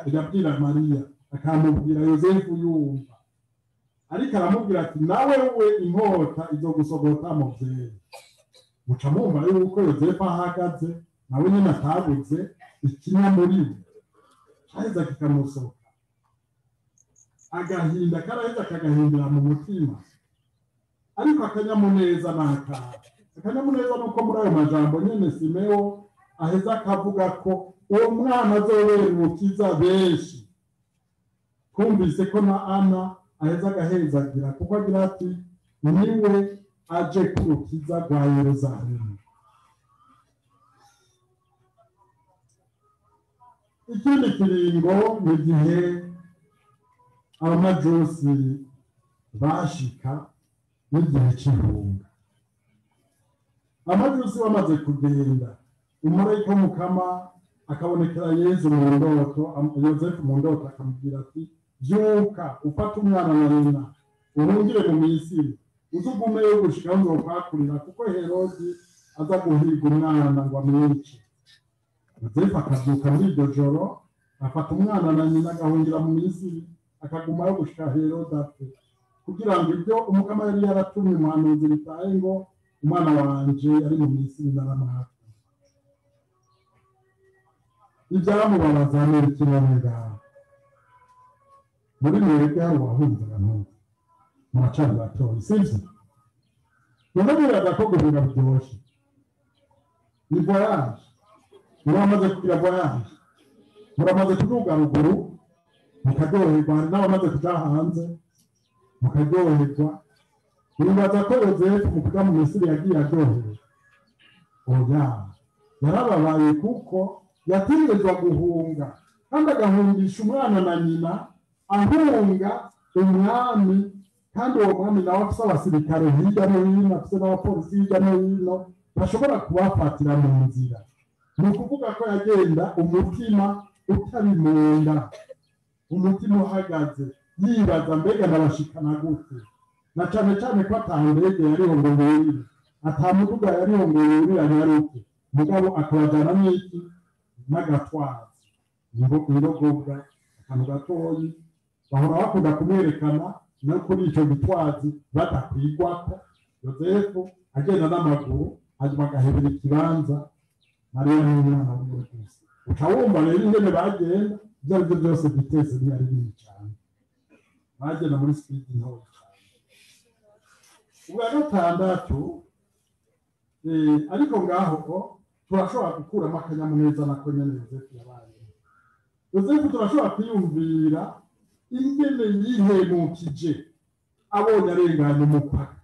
yabwira Mariya, akamubwira Yozefu yumva, ariko aramubwira ati nawe inkota izogusogota muvyeyi. Muca mumva yuko Yozefu ahagaze nawe nyine atabuze ikinya muri we, caheza kikamusohoka. Agahinda karaheza kagahindira mu mutima, ariko akanyamuneza n'akaga. Akanyamuneza nuko muri ayo majambo nyene Simewo aheza akavuga ko uwo mwana azobera urukiza benshi. Kumvise ko na Ana aheza agahezagira, kuko agira ati niwe aje kurukiza rwa Yerusalemu. Ikindi kiringo mu gihe abamajusi bashika n'igihe c'ihunga. Amajusi bamaze kugenda, umumarayika w'Umukama akabonekera Yezu mu ndoto, Yozefu mu ndoto akamubwira ati vyuka ufata umwana na nyina urungire mu Misiri, uzugumeyo gushika aho nzokwakurira, kuko Herodi aza guhiga umwana ngo amwice. Yozefu akavyuka muri iryo joro, afata umwana na nyina agahungira mu Misiri, akagumayo gushika Herodi apfe, kugira ngo ibyo Umukama yari yaratumye umuhanuzi bitaye ngo umwana wanje ari mu Misiri naramwaka. ibyamubabaza ni ikibazo muri mwebwe hari uwahunze abantu muracari batoyi sivyo none biraza ko guhunga biryoshye ni voyage muramaze kugira voyage muramaze kuduga ruguru mukaryoherwa n'abamaze kuja hanze mukaryoherwa uribaza ko Yozefu mu kuja mu Misiri yagiye aryohewe oya yarababaye kuko yategerezwa guhunga kandi agahungisha umwana na nyina ahunga umwami kandi uwo mwami nawe afise abasirikare hirya no hino afise n'abapolisi hirya no hino bashobora kubafatira mu nzira ni ukuvuga ko yagenda umutima utari mu nda umutima uhagaze yibaza mbega ndabashikana gute na cane cane ko ata ndege yariho ngo yurire ata muduga yariho ngo yurire yaruke mugabo akabajana n'iki n'agatwazi indogobwa akantu gatoyi bahora bakunda kumwerekana no kuri ico gitwazi badakwigwako Yozefu agenda n'amaguru hanyuma agahebera ikibanza Mariya n'umwana wiwe gusa ukawumva rero ingene bagenda ibyo aribyo byose vitesse ntiyari nini cyane bagenda muri speed ntoya cyane ubwa gatandatu ariko ngaho turashobora gukuramo akanyamuneza nako nyene Yozefu yabaye Yozefu turashobora kwiyumvira ingene yihemukije abonye arenganye umupaka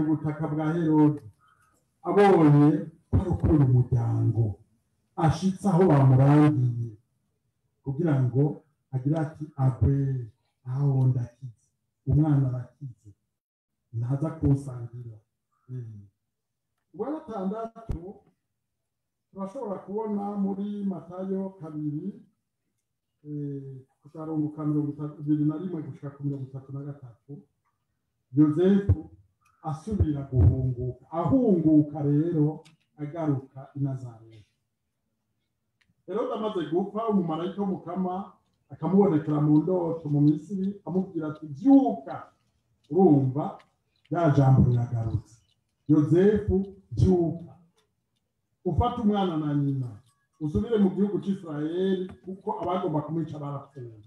ubutaka bwa Herode abonye parukura umuryango ashitse aho bamurangiye kugira ngo agira ati agwe aho ndakize umwana arakize ntaza kusangira ubwa gatandatu turashobora kubona muri Matayo 2:21 gushika ku 33 Yozefu asubira guhunguka ahunguka rero agaruka i Nazareti Herode amaze gupfa umumarayika w'umukama akamubonekera mu ndoto mu Misiri amubwira ati byuka urumva ya jambo riragarutse Yozefu byuka ufata umwana na nyina usubire mu gihugu cy'Isirayeli kuko abagomba kumwica barapfuye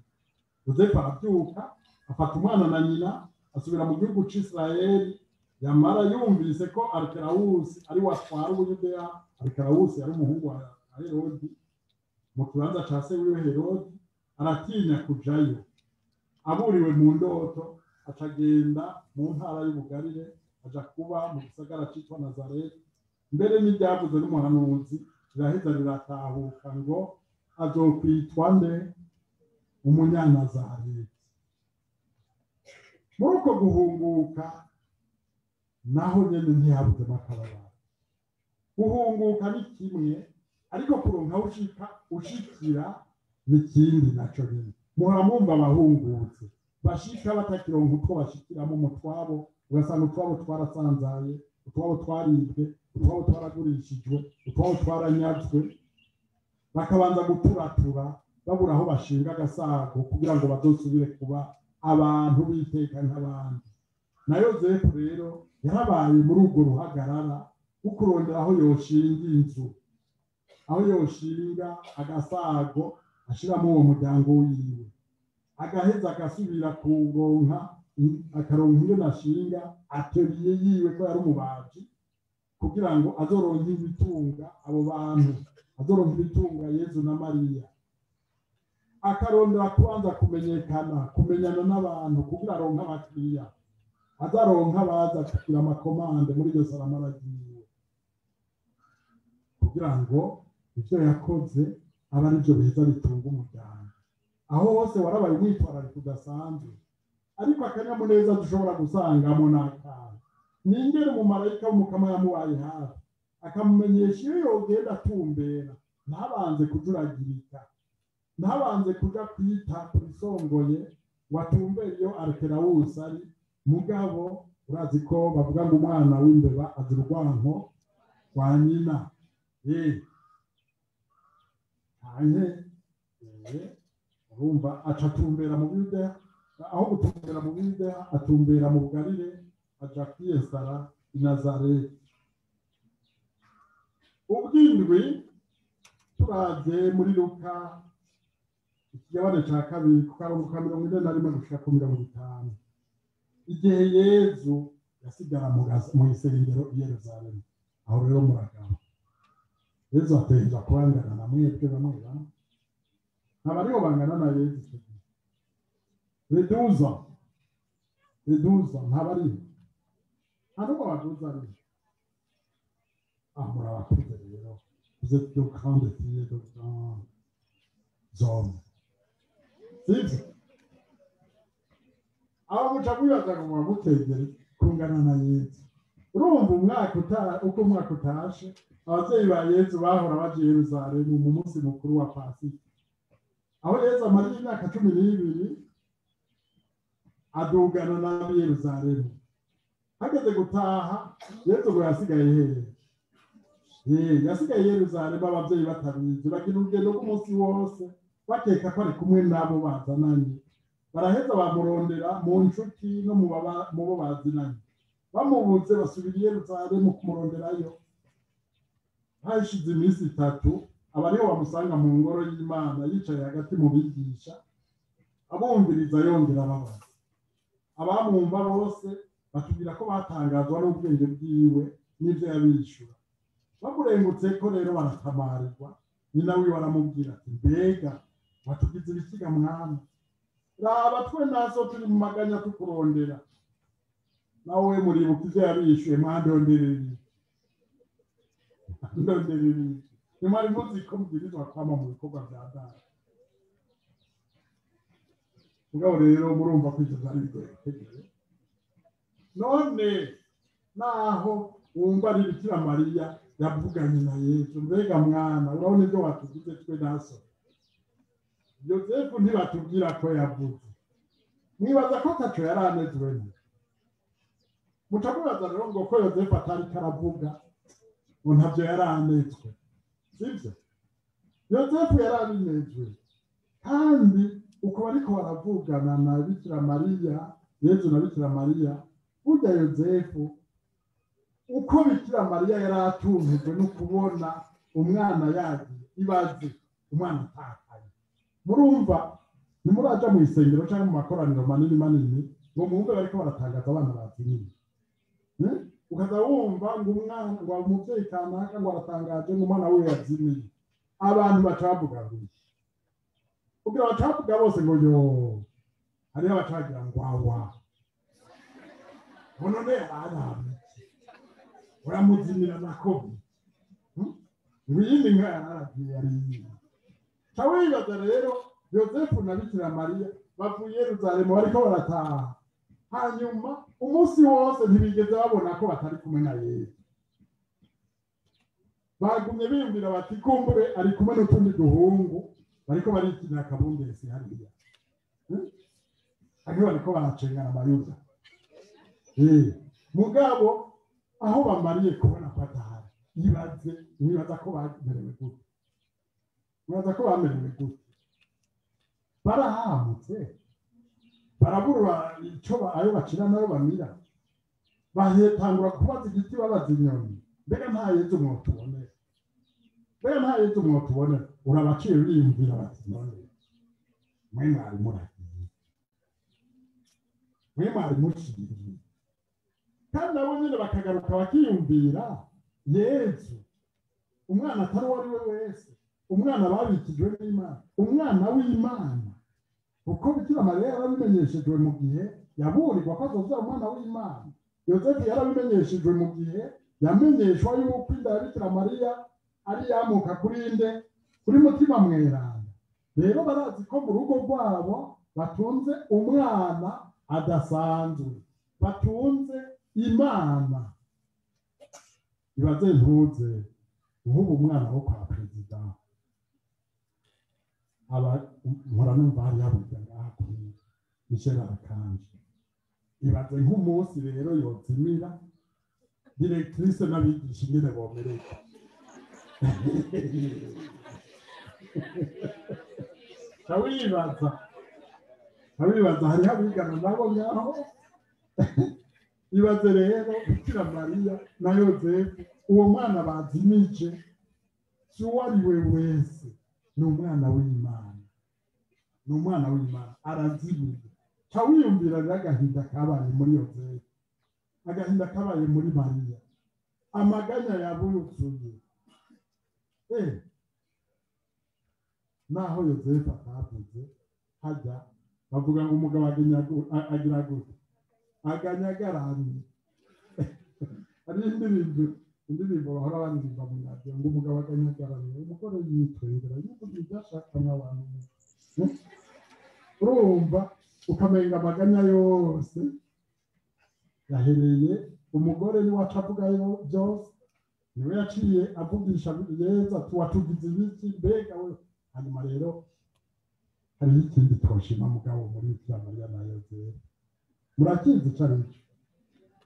Yozefu arabyuka afata umwana na nyina asubira mu gihugu cy'Isirayeli yamara yumvise ko Arkelawusi ari watwara ubuyudeya Arkelawusi yari umuhungu wa Herodi mu kibanza ca se wiwe Herodi aratinya kujayo aburiwe mu ndoto acagenda mu ntara y'ubugarire aja kuba mu gisagara cyitwa Nazareti mbere n'ibyavuze n'umuhanuzi riraheza riratahuka ngo azokwitwa nde umunyanazareti muri uko guhunguka naho nyene ntihabuzemo akababaro guhunguka ni kimwe ariko kuronka ushikira n'ikindi naco nyene muhora mwumva abahungutse bashika batakironka utwo bashikiramo mu twabo ugasanga utwabo twarasanzaye utwabo twaribwe utwabo twaragurishijwe utwabo twaranyazwe bakabanza guturatura babura aho bashinga agasago kugira ngo bazosubire kuba abantu biteka nk'abandi na Yozefu rero yarabaye muri urwo ruhagarara ukurondera aho yoshinga inzu aho yoshinga agasago ashiramo uwo muryango wiwe agaheza agasubira kuronka akaronka ingene ashinga atelier yiwe ko yari umubaji kugira ngo azoronke ibitunga abo bantu azoronke ibitunga Yezu na Mariya akarondera kubanza kumenyana n'abantu kugira aronka abakiriya azaronka abaza kugira amakomande muri iryo saramara ryiwe kugira ngo ivyo yakoze aba arivyo biheza bitunga umuryango aho hose warabaye umwitwarariko udasanzwe ariko akanyamuneza dushobora gusangamo n'akantu ni ingene umumarayika w'umukama yamubaye hafi akamumenyesha iyo yogenda atumbera ntabanze kujuragirika ntabanze kuja kwita kurisongoye watumbera iyo Arkelawusi ari mugabo urazi ko bavuga ngo umwana w'imbeba azi urwanko kwa nyina urumva aca atumbera mu Buyudeya aho gutumbera mu Buyudeya atumbera mu bugarire aja kwiyesara i Nazareti ubwindwi turavye muri Luka ikigabane ca kabiri kukarongoka 41 gushika ku 50 igihe Yezu yasigara mu isengero i Yerusalemu. Aho rero muragabo Yezu ategereza kubangana na mwebwe bamwe bamwe abariho bangana na Yezu reduza ntabariho ntabwo baduza ari murabakuze rero vous êtes de grandes filles de grands hommes sibyo aho muca kwibaza ngo muramutegere kungana na Yezu. Urumva uko umwaka utashe abavyeyi ba Yezu bahora baje Yerusalemu mu munsi mukuru wa Pasika, aho Yezu amara imyaka 12 adugana na Yerusalemu. Hageze gutaha Yezu ngo yasigaye yasigaye Yerusalemu, abavyeyi batabizi bagira urugendo rw'umunsi wose bakeka ko ari kumwe nabo bazananye, baraheza bamurondera mu nshuti no mu bo bazinanye, bamubuze basubira i Yerusalemu kumuronderayo. Hashize iminsi 3 abariho bamusanga mu ngoro y'Imana yicaye hagati mu bigisha abumviriza yongera ababaza. Abamwumva bose batubwira ko batangazwa n'ubwenge bwiwe n'ivyo yabishura. Bamurengutse ko rero baratamarirwa, nyina wiwe aramubwira ati mbega watugize ibikiga mwana, raba twe nazo turi mu maganya tukurondera, nawe muribuka ivyo yabishuye mwandondereri nimari muzi ko mubwirizwa kwama mu bikorwa vya Data. Mugabo rero murumva ko ivyo vyari bigoye. None naho wumva ari Bikira Mariya yavuganye na Yezu, mbega mwana urabona ivyo watugize twe naso. Yosefu ntibatubwira ko yavuze, mwibaza ko ataco yaranezwe. Mutamubaza rero ngo ko Yosefu atari karavuga ngo ntavyo yaranezwe, sibyo? Yosefu yaranezwe, kandi uko bariko baravugana na Bikira Mariya, Yezu na Bikira Mariya, burya Yosefu uko Bikira Mariya yaratunzwe no kubona umwana yagiye, ibaze umwana atakaye. Murumva nimuraja mu isengero cyangwa mu makoraniro manini ngo mwumve bariko baratangaza abana bazimiye, ukaza wumva ngo umwana ngo umuvyeyi kanaka ngo aratangaje ngo umwana we yazimiye, abantu bacavuga biki kugira bacavuga bose ngo yo hariho abacagira ngo wawa none arabiki uramuzimira nakobi wiyindi nka yaragiye ari tawibaza rero Yosefu na Bikira Mariya bavuye Yerusalemu bariko barataha, hanyuma umunsi wose ntibigeze babona ko batari kumwe na Yesu. Bagumye biyumvira bati kumbure ari kumwe n'utundi duhungu bariko barikinira akabumbesi hariya, ariko bariko baracengana amayuda. Mugabo aho bamariye kubona ko atahari, nibaza ko bamerewe gute, barahamutse barabura ico ayo bacira nayo bamira, bahetangura kubaza igiti babaza inyoni, mbega nta Yezu mwotubone, urabaciye uriyumvira bati none mwe mwari muragiye, mwe mwari muciriye. Kandi nabo nyine bakagaruka bakiyumvira Yezu umwana atari uwo ari we wese, umwana babikijwe n'Imana, umwana w'Imana, kuko Bikira Mariya yarabimenyeshejwe mu gihe yaburirwa ko azovyara umwana w'Imana. Yosefu yarabimenyeshejwe mu gihe yamenyeshwa yuko inda ya Bikira Mariya ari yamuka kuri Mutima Mweranda. Rero barazi ko mu rugo rwabo batunze umwana adasanzwe, batunze Imana. Ibaze ntuze nk'ubu umwana wo kwa perezida nkora numva hari haburya ngaha kuri Michel Archange. Ibaze nk'umunsi rero yozimira directrice n'abigisha ingene bomereka. Abibaza hari abigana nabo ngaho. Ibaze rero Bikira Mariya na Yosefu uwo mwana bazimije si uwo ari we wese ni umwana w'Imana, ni umwana w'Imana arazimiye. Ca wiyumvira rero agahinda kabaye muri Yozefu, agahinda kabaye muri Mariya, amaganya yabuzuye. Naho Yozefu atavuze, hajya bavuga ngo umugabo agira gute, aganyagaramye. Hari indirimbo bahora baririmba mu radio ngo umugabo aganyagaramye, umugore yitwengera yuko ibyashaka n'abantu. Urumva ukamenga amaganya yose yahereye umugore ni wacavugayo byose, niwe yaciye avugisha Yezu ati watugize ibiki mbega we. Hanyuma rero hari ikindi twoshima mugabo muri Bikira Mariya na Yozefu, murakizi cari ico.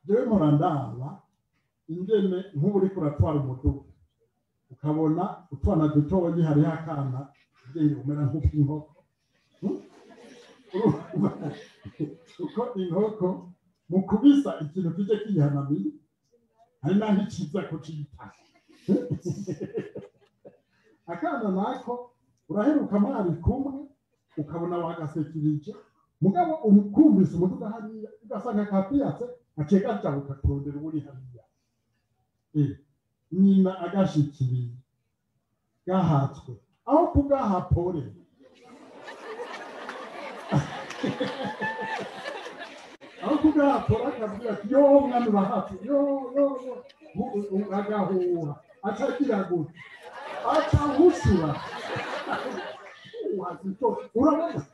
Jewe mpora ndaba ingene nk'ubu uriko uratwara umuduga ukabona utwana dutoyi hariho akana ubwenge umera nk'ubw'inkoko. Uko inkoko mu kubisa ikintu kije kiyihanamiye hari naho iciza kucita. Akana nako uraheruka mwari kumwe ukabona wagasekirije, mugabo umukumvise umuduga hariya ugasanga kapiyatse aciye gajabuka kurondera uri hariya. Nyina agashikiriye gahatswe aho kugahapore. Aho kugahapora akabwira ati yo mwana urahatse yo agahuha acagira gute acahushura. Urabona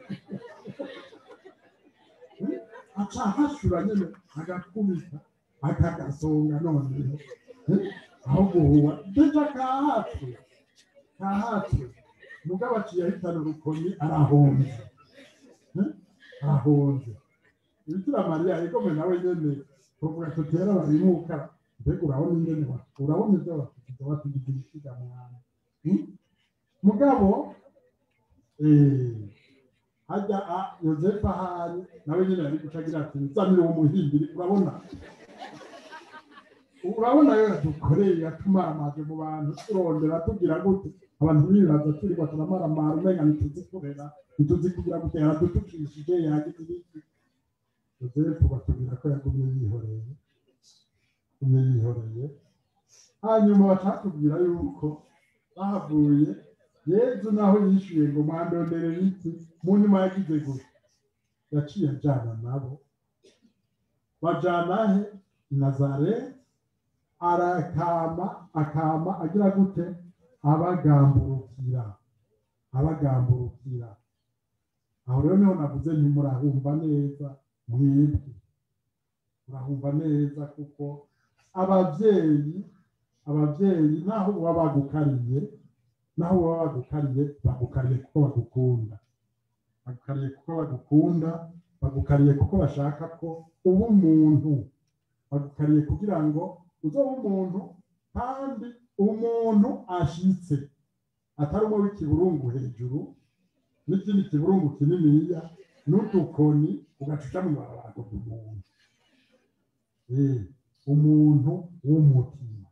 acahashura nyene agakubita akagasonga none aho guhuha deja kahatswe mugabo aciye ahitana urukoni arahonze. Bikira Mariya igome nawe nyene kuvuga tutera barimuka mbega urabona ingene urabona ibyo bafite batugize ibisiga mwana. Mugabo hajya Yozefu ahari nawe nyene yari gucagira ati nzamire uwo muhimbiri. Urabona yo yadukoreye atumaramaje mu bantu turondera tugira gute abantu bibaza turi batamaramara umenga nituzi kurera nituzi kugira gute yaradutukishije yagize ibiki. Yozefu batubwira ko yagumye yihoreye. Hanyuma batubwira yuko bahavuye Yezu naho yishuye ngo mwandondere iki, mu nyuma yagize gute yaciye ajana nabo bajana he i Nazareti, akama agira gute abagamburukira. Aho rero niho navuze nti murahumva neza, mwebwe murahumva neza kuko abavyeyi naho baba bagukariye bagukariye kuko bagukunda, bagukariye kuko bashaka ko uba umuntu, bagukariye kugira ngo uzobe umuntu kandi umuntu ashitse atari umwe w'ikiburungu hejuru n'ikindi kiburungu kininiya n'udukoni ugacuca mu barago umuntu. Umuntu w'umutima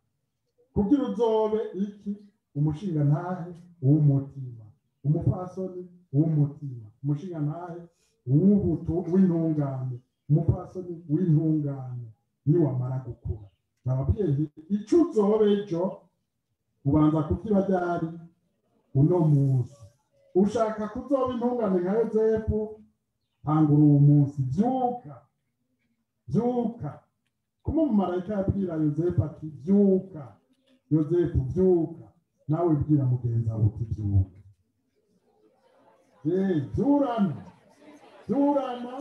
kugira uzobe iki, umushinga ntahe w'umutima, umupfasoni w'umutima, umushinga ntahe w'intungane, umupfasoni w'intungane. Niwamara gukura nababwiye nti ico uzobe ejo ubanza kukiba ryari uno munsi. Ushaka kuzoba intungane nka Yozefu, tangura uwo munsi, vyuka. Kuma umumarayika yabwira Yozefu ati vyuka, Yozefu vyuka, nawe bwira mugenzi wawe uti vyuka. Vyurana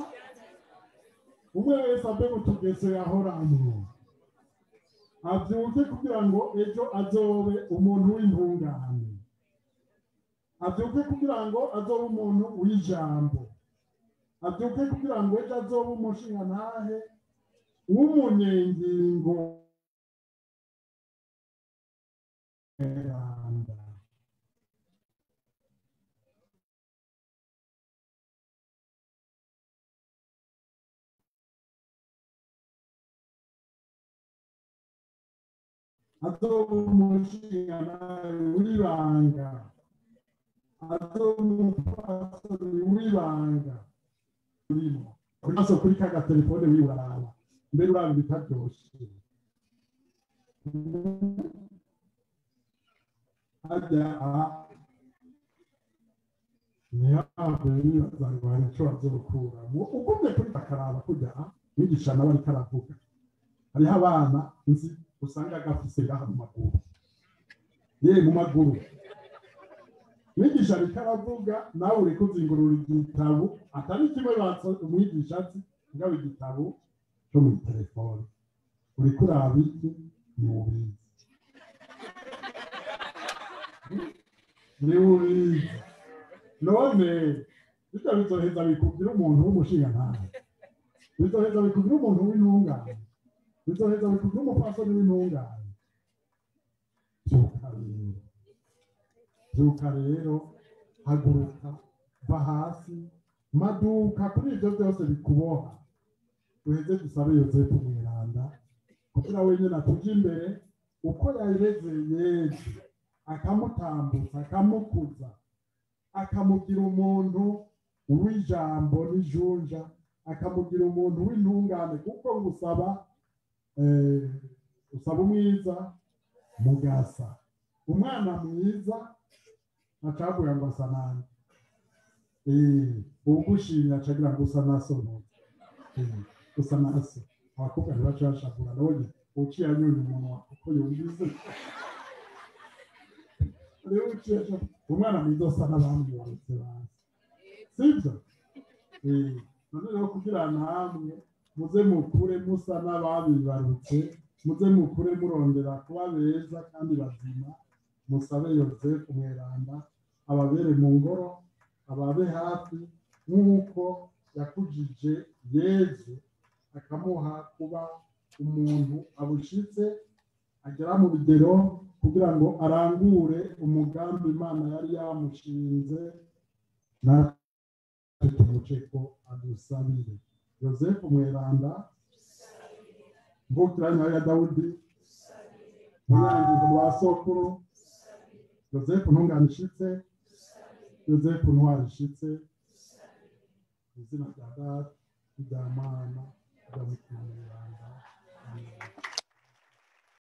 umwe wese ave mu tugeso yahoramwo, avyuke kugira ngo ejo azobe umuntu w'intungane, avyuke kugira ngo azobe umuntu w'ijambo, avyuke kugira ngo ejo azobe umushinga ntahe w'umunyengingo. azomushinga w'ibanga azomupasori w'ibanga urimo maso kuri ka telefone wibaraba mbere uraba bitaryoshe ajya ntihabwe nibazarwanya icyo bazokura ugumye kuri takaraba kujya wigisha nawe ariko aravuga hariho abana nzi usanga gafise ngaha mu maguru mu maguru mwigisha ariko aravuga nawe uri kuzingurura igitabo atari kimwe umwigisha ati ngaho igitabo cyo muri telefone uri kuraba iki ni ubizi none bityo bizoheza bikubwira umuntu w'umushinga ntawe bizoheza bikubwira umuntu w'intungane bizoheza bikubwira umupfasoni w'intungane byuka rero haguruka va hasi maduka kuri ibyo byose bikuboha duheze dusabe Yozefu mweranda kugira wenyine atuje imbere uko yareze Yesu akamutambutsa akamukuza akamugira umuntu w'ijambo n'ijunja akamugira umuntu w'intungane kuko usaba umwiza mugasa umwana mwiza acavuga ngo asa nani ugushimye acagira ngo usa naso usa naso abakobwa ntibacashagura none uciye anyura umuntu kuko yumvise rero uciye umwana mwiza usa n'abandi barutse bazi sibyo none rero kugira namwe muze mukure musa n'ababibarutse muze mukure murondera kuba beza kandi bazima musabe Yozefu mweranda ababere mu ngoro ababe hafi nk'uko yakujije Yesu akamuha kuba umuntu abushitse agera mu bigero kugira ngo arangure umugambi Imana yari yamushinze natwe tumuce ko adusabire Yozefu mweranda mvukiranya ya Dawudi muyangiza mu basokuru Yozefu ntunganishitse Yozefu ntwarishitse izina rya Data rya Mwana rya Mutima mweranda amen.